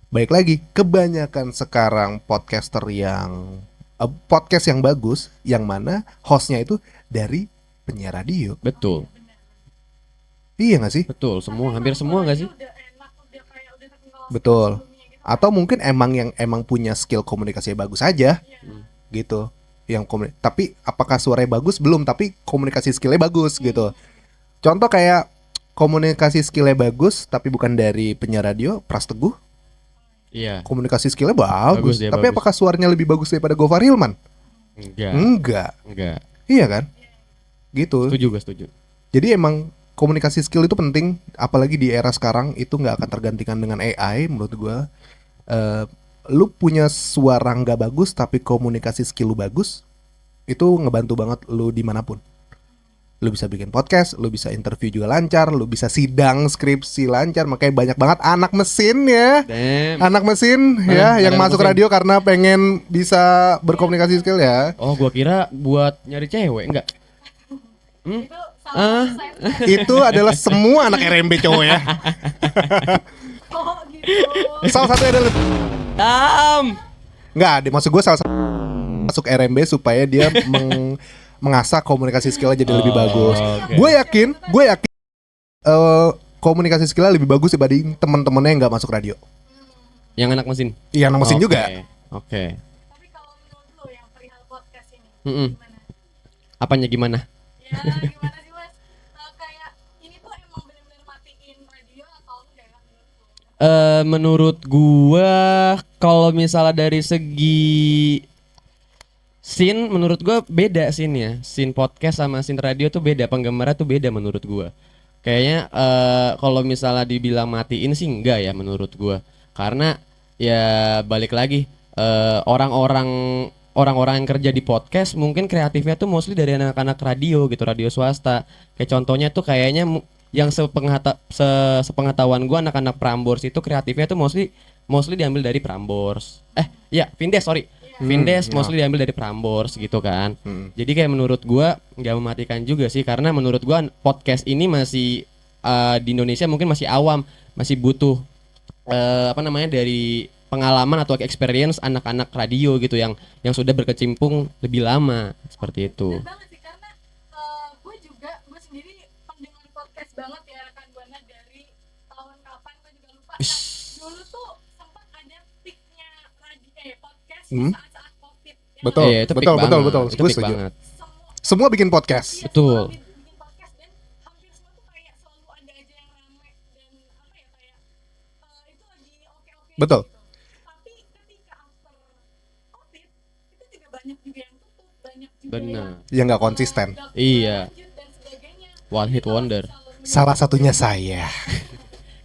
Baik lagi, kebanyakan sekarang podcaster yang podcast yang bagus, yang mana hostnya itu dari penyiar radio.
Betul.
Iya gak sih?
Betul. Semua, hampir semua nggak sih?
Udah enak, udah kayak udah terkenal
Betul.
sebelumnya gitu.
Atau mungkin emang punya skill komunikasi bagus aja, gitu. Tapi apakah suaranya bagus? Belum, tapi komunikasi skillnya bagus gitu. Contoh kayak komunikasi skillnya bagus tapi bukan dari penyiar radio, Pras Teguh.
Iya.
Komunikasi skillnya bagus,
Bagus dia,
tapi
bagus.
apakah suaranya lebih bagus daripada Gofar Hilman?
Enggak.
Enggak.
Enggak.
Iya kan? Gitu.
Setuju, gue setuju.
Jadi emang komunikasi skill itu penting, apalagi di era sekarang itu nggak akan tergantikan dengan AI menurut gua. Lu punya suara nggak bagus tapi komunikasi skill lu bagus, itu ngebantu banget lu dimanapun. Lu bisa bikin podcast, lu bisa interview juga lancar, lu bisa sidang skripsi lancar. Makanya banyak banget anak mesin ya,
Damn.
anak mesin ya yang
anak
masuk
mesin.
radio karena pengen bisa berkomunikasi skill ya.
Oh, gua kira buat nyari cewek, enggak?
Itu salah satu saya.
Itu adalah semua anak RMB cowok ya.
Oh gitu.
Salah satu adalah nggak, maksud gue salah satu masuk RMB supaya dia mengasah komunikasi skillnya jadi lebih bagus.
oke.
Gue yakin komunikasi skillnya lebih bagus dibanding teman-temannya yang nggak masuk radio.
Yang anak mesin.
Iya, anak mesin
Oke,
juga.
Oke.
Tapi kalau menurut lo yang perihal podcast ini
Mm-mm.
gimana?
Apanya gimana?
Ya gimana sih mas? Kayak ini tuh emang benar-benar matiin radio atau enggak ya menurut lo?
Menurut gua kalau misalnya dari segi scene, menurut gua beda scene-nya. Scene podcast sama scene radio tuh beda, penggemarnya tuh beda menurut gua. Kayaknya kalau misalnya dibilang matiin sih enggak ya menurut gua. Karena ya balik lagi orang-orang yang kerja di podcast mungkin kreatifnya tuh mostly dari anak-anak radio gitu, radio swasta. Kayak contohnya tuh kayaknya yang sepengetahuan gua anak-anak Prambors itu kreatifnya tuh mostly diambil dari Prambors. Vindes, sorry. Vindes
ya.
mostly diambil dari Prambors gitu kan. Jadi kayak menurut gua nggak mematikan juga sih, karena menurut gua podcast ini masih di Indonesia mungkin masih awam, masih butuh dari pengalaman atau experience anak-anak radio gitu yang sudah berkecimpung lebih lama seperti itu.
Bener banget sih karena gue sendiri pendengar podcast banget ya rekan Buana dari tahun kapan gue juga lupa. Nah, dulu tuh sempat ada peaknya podcast saat-saat COVID. Ya
Betul,
Iya, itu peak banget.
betul.
Itu
Gue
peak
setuju.
banget.
Semua bikin podcast.
Iya,
Betul.
semua bikin podcast dan hampir semua tuh kayak selalu ada aja yang rame dan apa ya kayak itu lagi oke-oke
Betul.
gitu. Tapi ketika after COVID itu juga banyak juga yang tutup, banyak juga
Benar.
Yang nggak konsisten.
nggak
Iya.
lanjut dan sebagainya.
One hit
Jadi kalau
wonder.
misalnya
Salah satunya saya.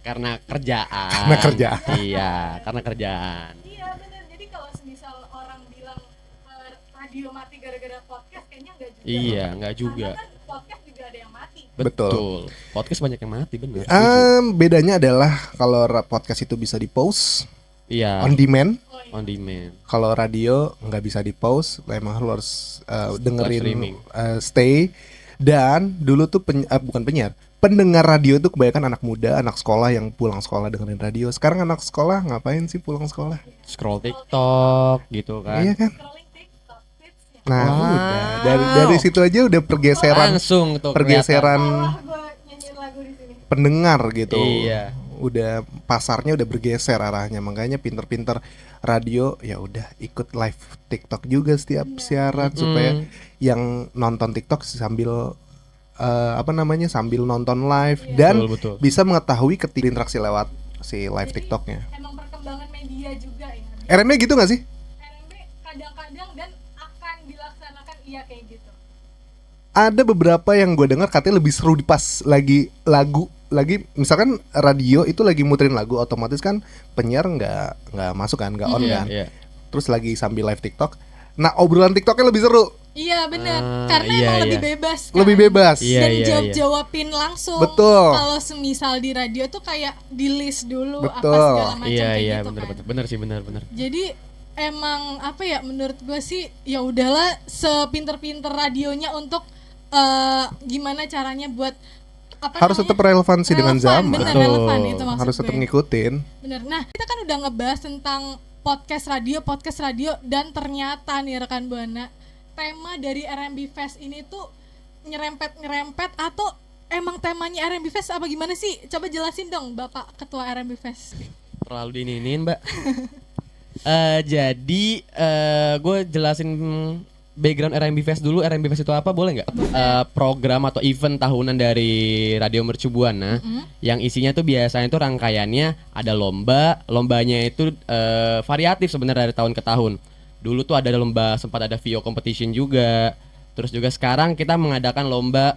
Karena kerjaan.
Karena kerjaan.
Iya, karena kerjaan.
Iya benar. Jadi kalau semisal orang bilang radio mati gara-gara podcast kayaknya enggak juga.
Iya, nggak juga.
Karena kan podcast juga ada yang mati.
Betul.
Podcast banyak yang mati, bener.
Bedanya adalah kalau podcast itu bisa di pause
Iya,
on demand.
Oh, iya.
on demand.
Kalau radio nggak bisa di pause, memang lu harus dengerin
streaming.
stay. Dan dulu tuh bukan penyiar, pendengar radio tuh kebanyakan anak muda, anak sekolah yang pulang sekolah dengerin radio. Sekarang anak sekolah ngapain sih pulang sekolah?
Scroll TikTok gitu kan.
Iya kan?
Scrolling TikTok feeds ya.
Nah
Wow.
udah dari situ aja udah pergeseran
Langsung tuh
pergeseran
Salah gua
pendengar gitu.
Iya.
Udah pasarnya udah bergeser arahnya, makanya pinter-pinter radio ya udah ikut live TikTok juga setiap siaran supaya yang nonton TikTok sambil sambil nonton live dan
Betul.
bisa mengetahui ketika interaksi lewat si live TikToknya.
Emang perkembangan media juga ya.
RMB gitu nggak sih?
RMB kadang-kadang dan akan dilaksanakan kayak gitu.
Ada beberapa yang gue dengar katanya lebih seru di pas lagi misalkan radio itu lagi muterin lagu, otomatis kan penyiar nggak masuk kan, nggak on kan.
Iya.
Terus lagi sambil live TikTok, nah obrolan TikToknya lebih seru,
Iya benar,
Ah,
karena
iya,
emang
iya.
lebih bebas kan?
lebih bebas.
Iya,
Dan
iya.
jawab-jawabin langsung.
Betul.
Kalau semisal di radio tuh kayak di list dulu apa
Betul.
segala macam
Iya,
kayak
iya,
gitu kan.
bener sih, bener.
Jadi emang apa ya, menurut gue sih ya udahlah sepinter-pinter radionya untuk gimana caranya buat apa
Harus
namanya?
tetap relevansi dengan zaman.
Bener,
Betul.
relevan itu maksud
Harus
gue.
tetap ngikutin.
Bener. Nah, kita kan udah ngebahas tentang podcast radio dan ternyata nih rekan Buana, tema dari RMB Fest ini tuh nyerempet atau emang temanya RMB Fest apa gimana sih? Coba jelasin dong Bapak Ketua RMB Fest.
Terlalu diinin, Mbak. Jadi gue jelasin background RMB Fest dulu. RMB Fest itu apa, boleh nggak? Program atau event tahunan dari Radio Mercu Buana yang isinya tuh biasanya tuh rangkaiannya ada lombanya itu variatif sebenarnya dari tahun ke tahun. Dulu tuh ada lomba, sempat ada VO competition juga. Terus juga sekarang kita mengadakan lomba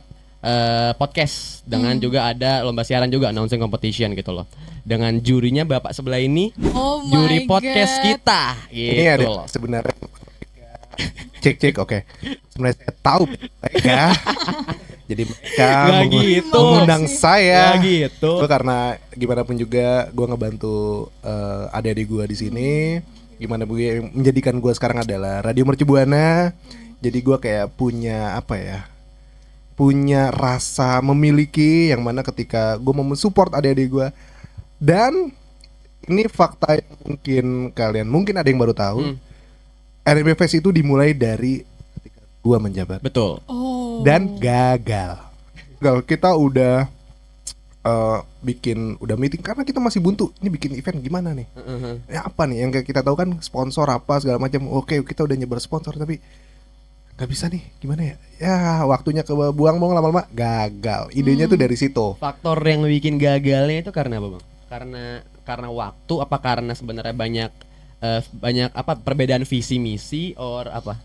podcast dengan juga ada lomba siaran juga, announcing competition gitu loh. Dengan jurinya Bapak sebelah ini,
Oh my
juri podcast
God.
kita gitu
Ini ada
loh.
sebenarnya cek oke. Sebenarnya saya tahu mereka. Jadi mereka
Nggak gitu.
mengundang saya.
Nggak gitu.
Gue karena gimana pun juga gue ngebantu adik-adik gue di sini. Gimana pun yang menjadikan gue sekarang adalah Radio Mercu Buana. Jadi gue kayak punya apa ya? Punya rasa memiliki yang mana ketika gue mau mensupport adik-adik gue. Dan ini fakta yang mungkin ada yang baru tahu. RMB Fest itu dimulai dari ketika gue menjabat
Betul.
Oh.
dan gagal. Kita udah udah meeting karena kita masih buntu. Ini bikin event gimana nih? Ya apa nih yang kita tahu kan sponsor apa segala macam. Oke, kita udah nyebar sponsor tapi nggak bisa nih. Gimana ya? Ya waktunya kebuang mau lama-lama gagal. Idenya tuh dari situ.
Faktor yang bikin gagalnya itu karena apa, Bang? Karena waktu apa karena sebenarnya banyak apa perbedaan visi misi or apa?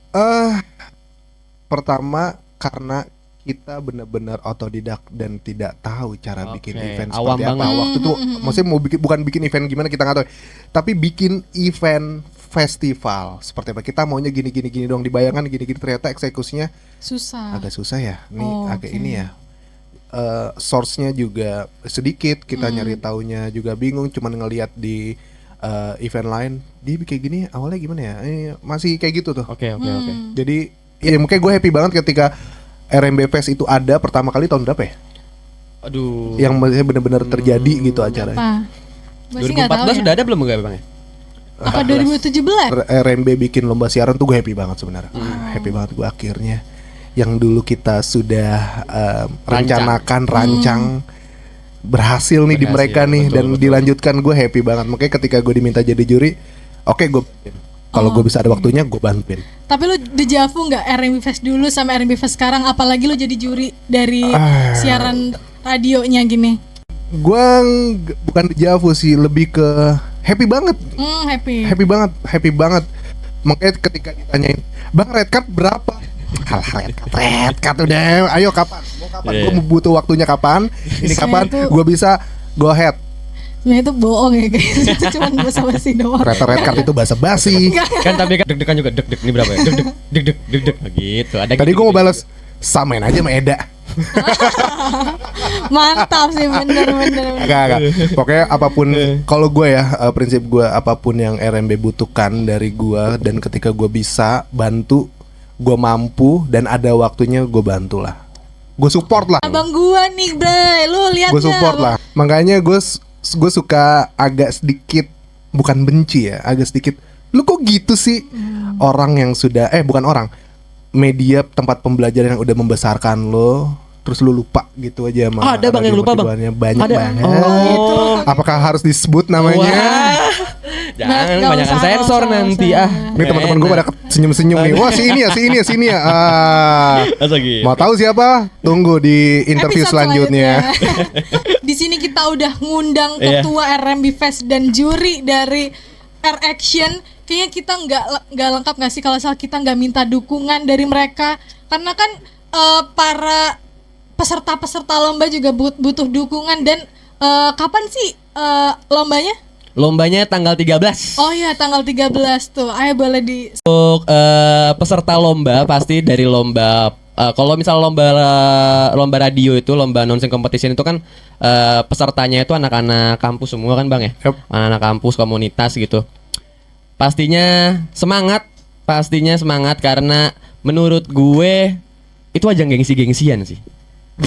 Pertama karena kita benar-benar otodidak dan tidak tahu cara bikin
Oke,
event
awam
seperti apa.
banget.
Waktu itu maksudnya mau bukan bikin event gimana kita nggak tahu, tapi bikin event festival seperti apa. Kita maunya gini dong, dibayangkan gini ternyata eksekusinya
Susah.
agak susah ya. Nih
Oh,
agak
oke.
ini ya. Source-nya juga sedikit, kita nyari taunya juga bingung, cuman ngelihat di event lain dia kayak gini awalnya gimana ya, masih kayak gitu tuh.
Oke.
Jadi ya mungkin gue happy banget ketika RMB Fest itu ada pertama kali tahun berapa ya,
Aduh.
yang maksudnya benar-benar terjadi gitu acaranya.
Apa? Masih nggak tahu
2014
ya.
sudah ada belum enggak, Bang ya?
Apa 2017?
RMB bikin lomba siaran tuh gue happy banget sebenarnya. Happy banget gue akhirnya yang dulu kita sudah rencanakan rancang berhasil nih di
Berhasil,
mereka nih,
betul,
dan
betul.
dilanjutkan. Gue happy banget. Makanya ketika gue diminta jadi juri, oke gue bantuin. Kalau gue bisa ada waktunya gue bantuin.
Tapi lu dejavu nggak RMB Fest dulu sama RMB Fest sekarang, apalagi lu jadi juri dari siaran radionya gini?
Gue bukan dejavu sih, lebih ke happy banget.
Happy.
Happy banget. Makanya ketika ditanyain, Bang red card berapa? Red card udah, ayo kapan? Mau kapan?
Yeah.
Gue butuh waktunya kapan? Ini kapan?
Itu-
Gue bisa go ahead.
Sebenarnya itu bohong ya guys. Itu cuma basa-basi doang.
Ternyata red card itu bahasa basi.
Kan tapi kan deg-degan juga, deg ini berapa ya? Deg gitu. Ada
Tadi
gitu,
gue mau
gitu.
balas samain aja sama Eda.
Mantap sih, bener.
Agak. Pokoknya apapun, kalau gue ya prinsip gue apapun yang RMB butuhkan dari gue, dan ketika gue bisa bantu, gue mampu dan ada waktunya gue bantu lah. Gue support lah.
Abang gua nih, Bray. Lu lihat
Gue support lah. Makanya gue suka agak sedikit, bukan benci ya, agak sedikit. Lu kok gitu sih? Orang yang sudah bukan orang, media tempat pembelajaran yang udah membesarkan lo, terus lu lupa gitu aja sama
Ada Bang yang
radio
lupa, Bang?
mercubuana? Banyak
Ada.
banget.
Oh.
Apakah harus disebut namanya?
Wah. Jangan
Nggak
kebanyakan
usah,
sensor
nggak
nanti
usah.
Ini teman-teman gue pada senyum-senyum nih. Wah, si ini ya. Mau tahu siapa? Tunggu di interview
Episode
selanjutnya.
Di sini kita udah ngundang
Iya.
ketua RMB Fest dan juri dari Air Action. Kayaknya kita nggak lengkap nggak sih kalau misal kita nggak minta dukungan dari mereka, karena kan para peserta lomba juga butuh dukungan. Dan kapan sih lombanya?
Lombanya tanggal 13.
Oh iya, tanggal 13 tuh. Ayo boleh di
Untuk peserta lomba pasti dari lomba kalau misal lomba radio itu, lomba announcing competition itu kan pesertanya itu anak-anak kampus semua kan Bang ya?
Yep.
Anak-anak kampus, komunitas gitu. Pastinya semangat karena menurut gue itu ajang gengsi-gengsian sih.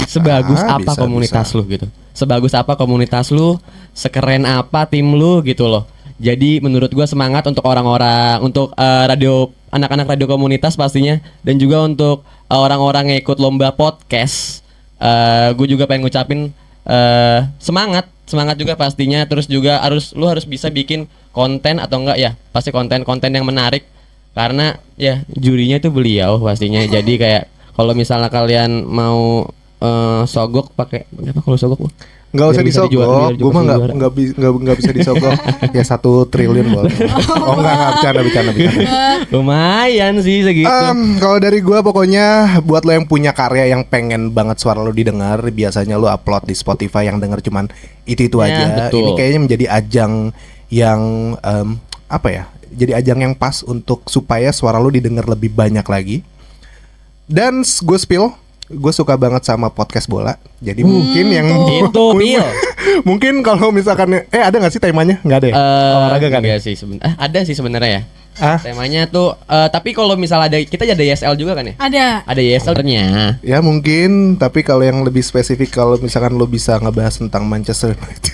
Sebagus apa
bisa,
komunitas lu gitu. Sebagus apa komunitas lu, sekeren apa tim lu gitu loh. Jadi menurut gua semangat untuk orang-orang, untuk radio, anak-anak radio komunitas pastinya, dan juga untuk orang-orang yang ikut lomba podcast. Gue juga pengen ngucapin semangat juga pastinya. Terus juga lu harus bisa bikin konten atau enggak ya, pasti konten yang menarik, karena ya jurinya itu beliau pastinya. Jadi kayak kalau misalnya kalian mau sogok pakai apa kalau sogok Bu?
Nggak usah
Biar bisa
disogok,
dijual,
gue mah nggak bisa disogok. Ya 1 triliun boleh. Oh nggak bercanda.
Lumayan sih segitu.
Kalau dari gue pokoknya buat lo yang punya karya yang pengen banget suara lo didengar, biasanya lo upload di Spotify, yang denger cuman itu
Ya,
aja.
betul.
Ini kayaknya menjadi ajang yang apa ya? Jadi ajang yang pas untuk supaya suara lo didengar lebih banyak lagi. Dan gue spill, gue suka banget sama podcast bola. Jadi mungkin yang
Itu, Pil.
mungkin kalau misalkan ada nggak sih temanya? Nggak ada ya? Olahraga kan?
Enggak sih ada sih sebenarnya ya.
Ah?
Temanya tuh tapi kalau misal ada, kita ada YSL juga kan ya?
ada.
Ada YSL-nya.
Ya mungkin, tapi kalau yang lebih spesifik, kalau misalkan lo bisa ngebahas tentang Manchester United.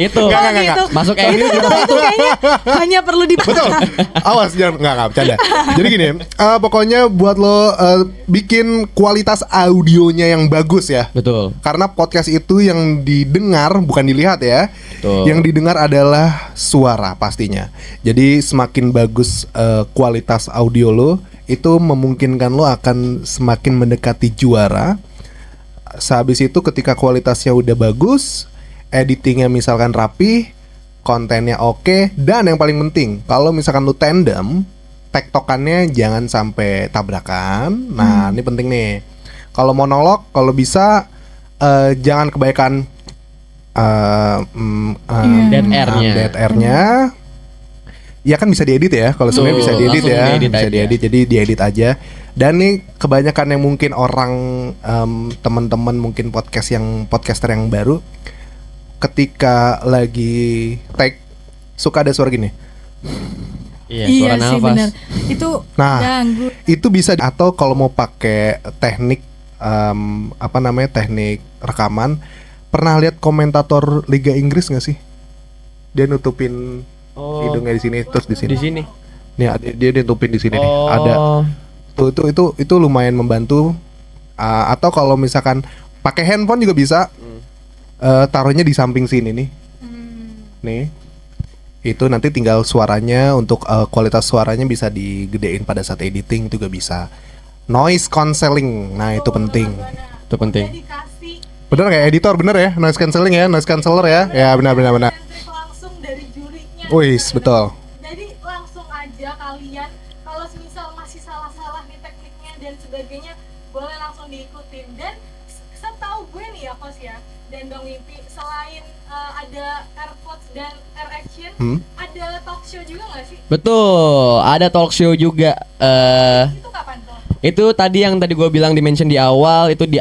Itu.
Nggak.
Masuk
itu kayaknya hanya perlu dibahas.
Betul. Awas jangan nggak bercanda. Jadi gini, pokoknya buat lo bikin kualitas audionya yang bagus ya.
Betul.
Karena podcast itu yang didengar bukan dilihat ya.
Betul.
Yang didengar adalah suara pastinya. Jadi semakin bagus kualitas audio lo, itu memungkinkan lo akan semakin mendekati juara. Sehabis itu ketika kualitasnya udah bagus, editingnya misalkan rapi, kontennya oke, dan yang paling penting kalau misalkan lu tandem, tektokannya jangan sampai tabrakan. Nah ini penting nih. Kalau monolog, kalau bisa jangan kebaikan
Dead air-nya.
dead air-nya. Ya kan bisa diedit ya. Kalau sebenarnya bisa diedit
langsung
ya,
diedit
bisa
aja.
diedit. Jadi diedit aja. Dan nih kebanyakan yang mungkin orang teman-teman mungkin podcaster yang baru, ketika lagi take suka ada suara gini.
Iya,
Iya
suara
sih
nafas.
benar. Itu
Nah,
ganggu.
itu bisa, atau kalau mau pakai teknik teknik rekaman. Pernah lihat komentator Liga Inggris nggak sih? Dia nutupin hidungnya di sini, terus di sini.
Di sini.
Nih dia nutupin di sini nih. Ada. Itu lumayan membantu. Atau kalau misalkan pakai handphone juga bisa. Taruhnya di samping sini nih. Nih. Itu nanti tinggal suaranya, untuk kualitas suaranya bisa digedein pada saat editing juga bisa. Noise cancelling. Nah, itu penting.
Itu penting.
Jadi kasih
Bener kayak editor, bener ya? Noise cancelling ya, noise canceller ya. Ya benar.
trik langsung dari jurinya.
Wis, betul.
Jadi langsung aja kalian kalau misal masih salah-salah di tekniknya dan sebagainya, boleh langsung diikutin. Dan setahu gue nih ya Kos ya, dan Bang Wimpi, selain ada AirPods dan Air Action, ada talk show juga nggak sih?
Betul, ada talk show juga.
Itu kapan tuh?
Itu tadi yang gue bilang di mention di awal, itu di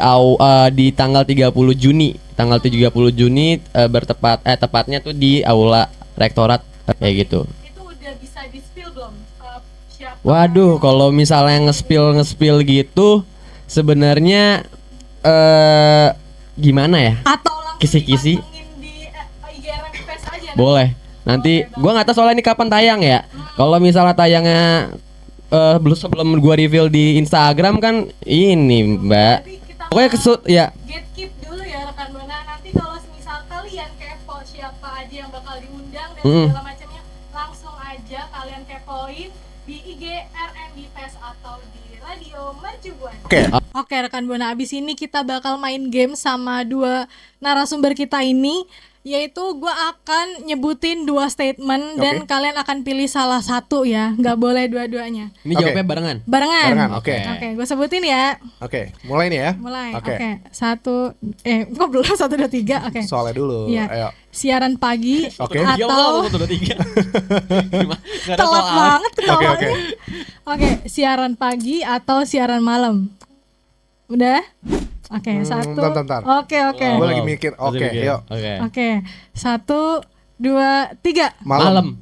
tanggal 30 Juni. Tanggal 30 Juni tepatnya tuh di aula rektorat kayak gitu.
Itu udah bisa di-spill belum? Siapa?
Waduh, kalau misalnya nge-spill gitu sebenarnya gimana ya?
Atau langsung
Kisi-kisi.
dipantengin di IGRM Fest aja.
Boleh. Nanti gua nggak tahu soalnya ini kapan tayang ya. Kalau misalnya tayangnya sebelum gua reveal di Instagram kan ini, Mbak.
Jadi kita
Pokoknya kesut ya.
Gatekeep dulu ya rekan Buana. Nanti kalau misal kalian kepo siapa aja yang bakal diundang dan segala macamnya, langsung aja kalian kepoin di IG RNB Fest atau di Radio Mercu Buana.
Oke rekan Buana, abis ini kita bakal main game sama dua narasumber kita ini, yaitu gue akan nyebutin dua statement dan kalian akan pilih salah satu ya, nggak boleh dua-duanya.
Ini jawabnya barengan.
Barengan.
Oke.
Oke, gue sebutin ya.
Oke, mulai nih ya.
Mulai.
Oke.
Oke. Kok belum 1 2 3. Oke.
Soalnya dulu.
Iya.
Ayo.
Siaran pagi
Oke.
Iya,
atau
udah 3.
telat banget
Oke,
ketawanya.
oke.
Oke, siaran pagi atau siaran malam? Udah? Oke, satu.
bentar.
Oke.
Gue lagi mikir. Oke, yuk.
Oke.
Oke, 1 2 3.
Malam.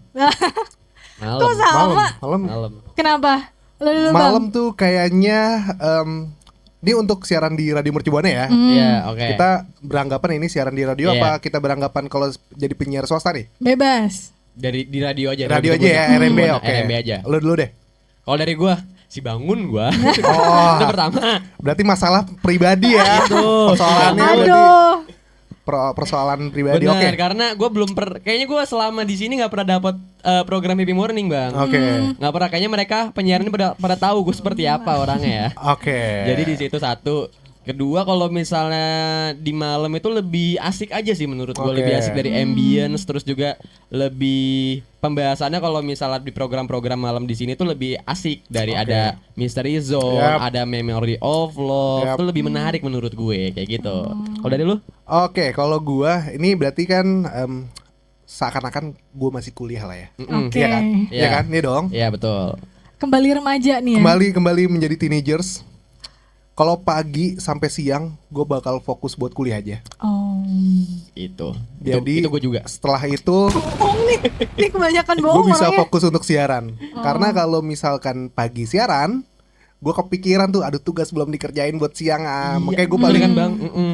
Kok sama?
Malam.
Kenapa? Lu dulu, Bang.
Malam tuh kayaknya ini untuk siaran di Radio Mercu Buana ya.
Iya, oke.
Kita beranggapan ini siaran di radio
Iya.
apa kita beranggapan kalau jadi penyiar swasta nih?
Bebas.
Di radio aja.
Radio aja ya, RMB oke.
RMB aja.
Lu dulu deh.
Kalau dari gua si bangun gua.
Oh,
Itu pertama.
berarti masalah pribadi ya. Persoalannya berarti
Aduh.
persoalan pribadi.
Benar,
Oke.
karena gua belum kayaknya gua selama di sini nggak pernah dapat program Happy Morning, Bang.
Oke.
Nggak pernah, kayaknya mereka penyiar ini pada tahu gue seperti apa orangnya ya.
Oke.
Jadi di situ satu. Kedua, kalau misalnya di malam itu lebih asik aja sih menurut gue.
Oke.
Lebih asik dari ambience, terus juga lebih pembahasannya kalau misalnya di program-program malam di sini tuh lebih asik dari ada Mystery Zone,
Yap.
ada Memory of Love.
Yap.
Itu lebih menarik menurut gue kayak gitu. Kalau dari lu?
Oke, kalau gua ini berarti kan seakan-akan gua masih kuliah lah ya.
Oke.
Iya kan?
Iya.
Iya kan? Nih dong.
Iya betul.
Kembali remaja nih ya.
Kembali menjadi teenagers. Kalau pagi sampai siang gue bakal fokus buat kuliah aja.
Oh.
Itu.
Jadi
itu gue juga.
setelah itu
Bohong nih. Ini kebanyakan
gue
bohong
bisa
orangnya.
fokus untuk siaran. Karena kalau misalkan pagi siaran, gue kepikiran tuh aduh tugas belum dikerjain buat siang. Makanya gue paling
kan Bang.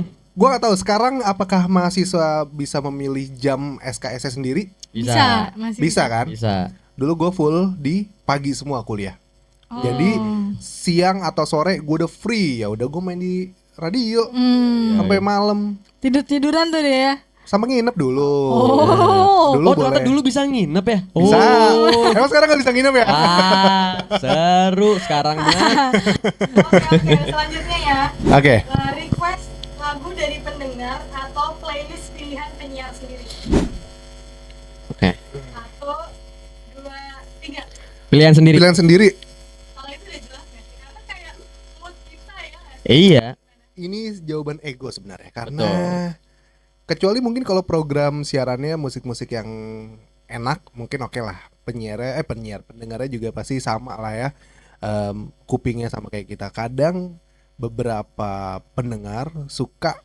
gue nggak tahu sekarang apakah mahasiswa bisa memilih jam SKS sendiri?
Bisa, masih
Bisa kan?
Bisa.
Dulu gue full di pagi semua kuliah. Jadi siang atau sore gue udah free, ya udah gue main di radio sampai malam.
Tidur-tiduran tuh deh ya.
Sama nginep dulu.
Oh.
Oh, ternyata dulu bisa nginep ya?
Bisa.
Oh.
Emang sekarang gak bisa nginep ya?
Seru sekarang mah.
Oke, selanjutnya ya.
Oke.
Request lagu dari pendengar atau playlist pilihan penyiar sendiri.
Oke.
1 2 3.
Pilihan sendiri.
Pilihan sendiri.
Kalau itu udah jelas ya, karena kayak mood kita ya nggak sih?
Iya.
Ini jawaban ego sebenarnya karena kecuali mungkin kalau program siarannya musik-musik yang enak mungkin oke lah. Pendengarnya juga pasti sama lah ya. Kupingnya sama kayak kita. Kadang beberapa pendengar suka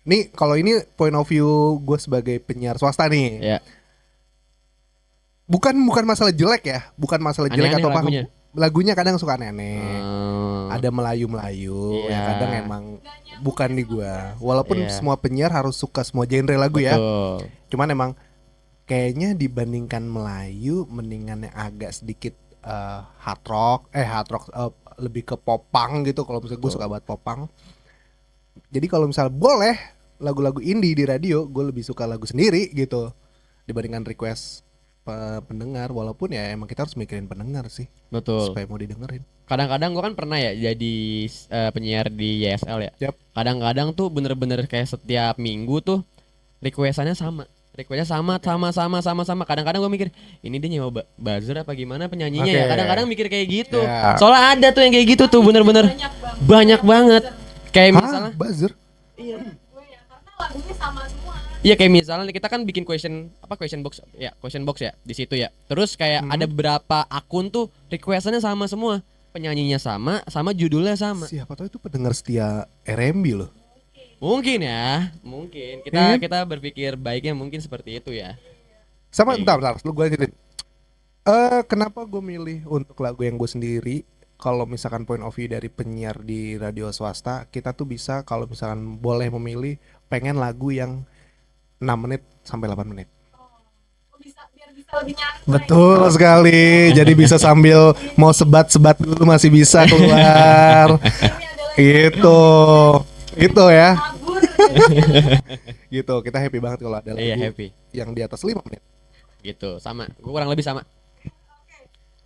nih, kalau ini point of view gue sebagai penyiar swasta nih.
Ya.
Bukan masalah jelek ya, bukan masalah jelek
Aneh-aneh
atau apa.
lagunya.
Lagunya kadang suka aneh-aneh.
Hmm.
Ada Melayu-Melayu,
Iya.
ya kadang emang bukan di gua. Walaupun
Iya.
semua penyiar harus suka semua genre lagu ya.
Betul.
Cuman emang kayaknya dibandingkan Melayu, mendingan yang agak sedikit hard rock, lebih ke popang gitu. Kalau misalnya gue suka banget popang. Jadi kalau misal boleh lagu-lagu indie di radio, gue lebih suka lagu sendiri gitu dibandingkan request pendengar. Walaupun ya emang kita harus mikirin pendengar sih
Betul.
supaya mau didengerin.
Kadang-kadang gua kan pernah ya jadi penyiar di YSL ya.
Yap.
Kadang-kadang tuh bener-bener kayak setiap minggu tuh requestannya sama. Requestnya sama. Kadang-kadang gua mikir ini dia nyewa buzzer apa gimana penyanyinya
Oke.
ya. Kadang-kadang mikir kayak gitu.
Ya.
Soalnya ada tuh yang kayak gitu tuh bener-bener banyak banget. Kayak misalnya,
Buzzer?
Gue ya, karena lagunya sama semua.
iya kayak misalnya kita kan bikin question box ya di situ ya. Terus kayak ada beberapa akun tuh requestannya sama semua. Penyanyinya sama judulnya sama.
Siapa tahu itu pendengar setia RMB loh.
Mungkin ya, mungkin kita berpikir baiknya mungkin seperti itu ya.
Sama bentar, lu gue lanjutin. Kenapa gue milih untuk lagu yang gue sendiri? Kalau misalkan point of view dari penyiar di radio swasta, kita tuh bisa kalau misalkan boleh memilih pengen lagu yang 6 menit sampai 8 menit.
Biar bisa lebih nyantai.
Betul sekali. Jadi bisa sambil mau sebat-sebat dulu masih bisa keluar.
Ini adalah
Gitu. Gitu ya.
kabur.
Gitu. Kita happy banget kalau ada
Iya,
lagu
happy.
yang di atas 5 menit.
Gitu, sama. Gue kurang lebih sama.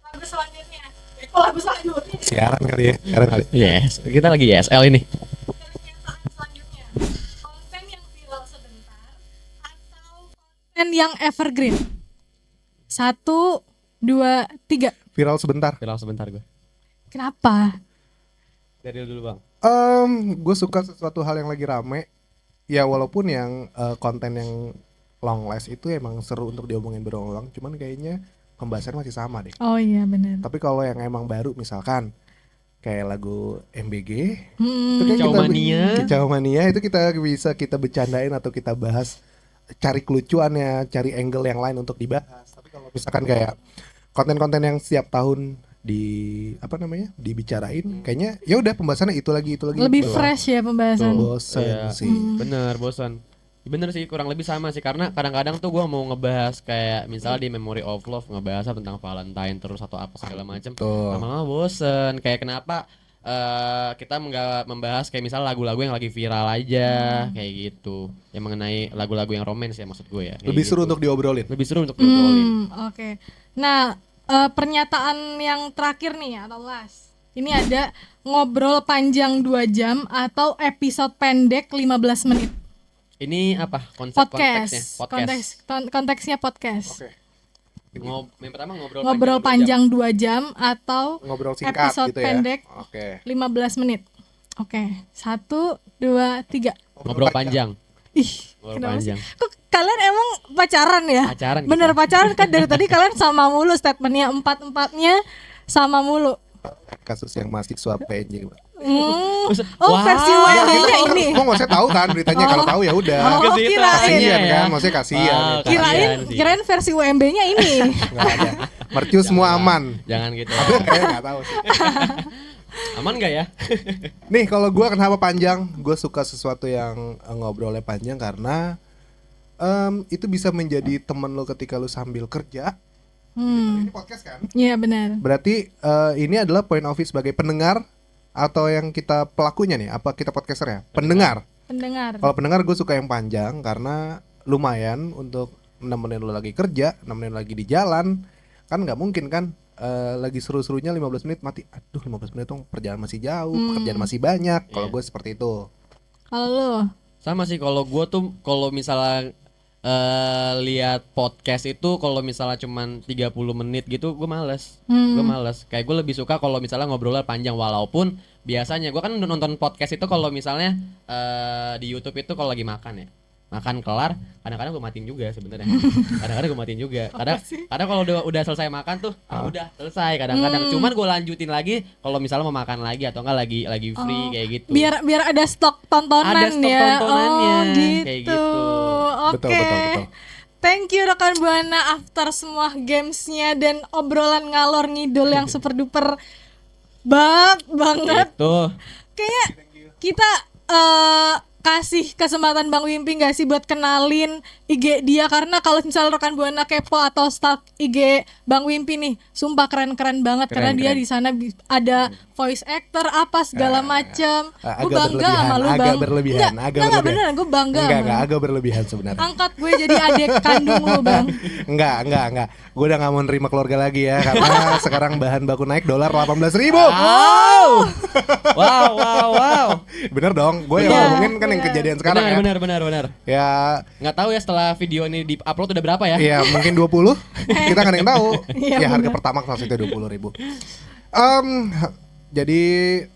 Lagu selanjutnya. Lagu selanjutnya.
Siaran kali ya. Siaran kali.
Yes, kita lagi YSL ini.
Pernyataan selanjutnya. Konten yang viral sebentar atau
Dan yang evergreen. 1, 2, 3.
Viral sebentar.
Viral sebentar gue.
Kenapa?
Dari dulu bang.
Gue suka sesuatu hal yang lagi rame. Ya walaupun yang konten yang long last itu emang seru untuk diomongin berulang-ulang, cuman kayaknya pembahasannya masih sama deh.
Oh iya benar.
Tapi kalau yang emang baru misalkan kayak lagu MBG,
Hmm,
itu kayak
Kicau Mania.
Kicau Mania itu kita bercandain atau kita bahas, cari kelucuannya, cari angle yang lain untuk dibahas. Tapi kalau misalkan kayak konten-konten yang setiap tahun dibicarain, kayaknya ya udah pembahasannya itu lagi
lebih
doang.
fresh ya pembahasan.
Bosan
Iya.
sih.
Bener, bosan. Bener sih, kurang lebih sama sih. Karena kadang-kadang tuh gue mau ngebahas kayak misalnya di Memory of Love ngebahas tentang Valentine terus atau apa segala macam.
Tuh.
Lama-lama bosen. Kayak kenapa kita nggak membahas kayak misalnya lagu-lagu yang lagi viral aja kayak gitu. Yang mengenai lagu-lagu yang romance ya maksud gue ya. Kayak
Lebih seru
gitu.
untuk diobrolin.
Lebih seru untuk diobrolin.
Oke. Nah, pernyataan yang terakhir nih atau last. Ini ada ngobrol panjang 2 jam atau episode pendek 15 menit.
Ini apa konteksnya?
Podcast. Konteksnya podcast.
Oke.
Yang pertama
Ngobrol panjang 2 jam atau
Ngobrol singkat
episode
gitu ya.
pendek
Oke.
15 menit. Oke. 1, 2, 3.
Ngobrol panjang.
Ih,
Ngobrol
kenapa sih?
panjang.
Kok kalian emang pacaran ya?
Pacaran kita.
Bener pacaran kan dari tadi kalian sama mulu statementnya, empat-empatnya sama mulu.
Kasus yang mahasiswa PNJ.
Oh, versi WNB-nya ini.
Kok nggak usah tahu kan beritanya, kalau tahu ya udah.
Oh,
Ke situ
kirain.
Kasihan
ya.
kan, maksudnya kasihan.
Oh,
gitu.
Kirain
Kasihan sih.
kirain versi WMB-nya ini.
Nggak ada. Mercu semua aman.
Jangan gitu.
Kayak nggak tahu sih.
Aman gak ya?
Nih kalau gue kenapa panjang? Gue suka sesuatu yang ngobrolnya panjang karena itu bisa menjadi temen lo ketika lo sambil kerja. Ini podcast kan?
Iya benar.
Berarti ini adalah point of view sebagai pendengar atau yang kita pelakunya nih? Apa kita podcaster ya? Pendengar.
Pendengar.
Kalau pendengar gue suka yang panjang karena lumayan untuk nemenin lo lagi kerja, nemenin lagi di jalan. Kan nggak mungkin kan lagi seru-serunya 15 menit mati. Aduh 15 menit dong, perjalanan masih jauh, pekerjaan masih banyak. Kalau
Iya.
gue seperti itu.
Kalau lu
Sama sih kalau gue tuh kalau misalnya lihat podcast itu kalau misalnya cuman 30 menit gitu gue males. Gue males. Kayak gue lebih suka kalau misalnya ngobrolnya panjang walaupun biasanya gue kan nonton podcast itu kalau misalnya di YouTube itu kalau lagi makan ya. Makan kelar, kadang-kadang gue matiin juga sebenarnya. Kadang-kadang gue matiin juga. Kadang kalau udah selesai makan tuh, udah selesai kadang-kadang. Cuman gue lanjutin lagi kalau misalnya mau makan lagi atau enggak lagi free kayak gitu.
biar ada stok tontonan
Ada stok
ya.
tontonannya,
Oh,
kayak
gitu.
gitu.
Oke.
Betul.
Thank you rekan Buana after semua gamesnya dan obrolan ngalor ngidul yang super duper banget.
Itu.
Kayak kita kasih kesempatan Bang Wimpi gak sih buat kenalin IG dia, karena kalau misalnya rekan Buana kepo atau stalk IG Bang Wimpi nih, sumpah keren-keren banget karena dia
Keren.
di sana ada voice actor apa segala macam. Gue
agak
bangga sama lu
agak
Bang.
berlebihan,
Enggak beneran gue bangga.
Enggak,
sama lu.
agak berlebihan sebenarnya.
Angkat gue jadi adik kandung lu Bang.
Enggak. Gue udah gak mau nerima keluarga lagi ya karena sekarang bahan baku naik dolar 18.000.
Wow.
Bener dong, gue yang
Iya,
ngomongin kan yang kejadian sekarang ya.
Benar.
Ya,
Nggak tahu ya setelah video ini di-upload udah berapa ya?
ya mungkin 20. Kita nggak ada yang tahu.
Iya,
Ya harga
bener.
pertama maksudnya 20.000. Jadi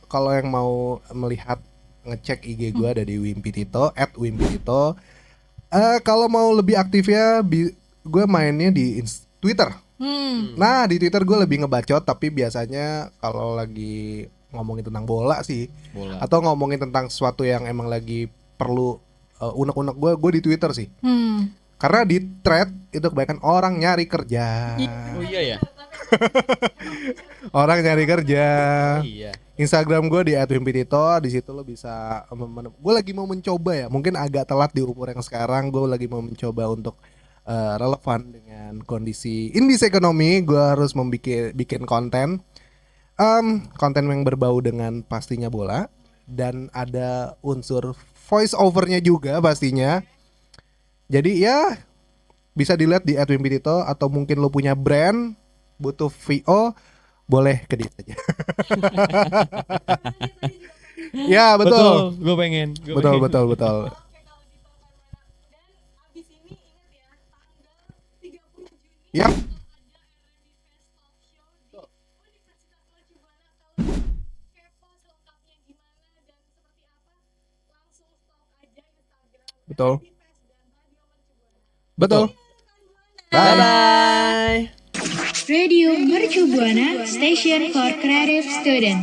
kalau yang mau melihat ngecek IG gue ada di @wimpitito. Kalau mau lebih aktif ya, gue mainnya di Twitter. Nah di Twitter gue lebih ngebacot, tapi biasanya kalau lagi ngomongin tentang bola sih,
Bola.
atau ngomongin tentang sesuatu yang emang lagi perlu unek-unek gue di Twitter sih. Karena di thread itu kebanyakan orang nyari kerja.
Oh iya ya.
Orang nyari kerja.
Iya.
Instagram gue di @wimpitito, di situ lo bisa gue lagi mau mencoba ya, mungkin agak telat di umur yang sekarang, gue lagi mau mencoba untuk relevan dengan kondisi indis ekonomi. Gue harus bikin konten konten yang berbau dengan pastinya bola, dan ada unsur voice overnya juga pastinya. Jadi ya bisa dilihat di @wimpitito, atau mungkin lo punya brand butuh VO, boleh ke dia aja. Ya betul.
Gue pengen.
Betul.
Oke kalau gitu Kak Mana. Dan abis ini ingat ya tanggal 30 Juni
Ya.
ada R&B Fest Talk Show di Universitas Mercu Buana. Kalau kepo selengkapnya gimana dan seperti apa, langsung stalk aja Instagram
Betul.
R&B Fest dan Radio Mercu Buana.
Betul.
Bye
Bye.
bye.
Radio Mercu Buana Station for Creative Student.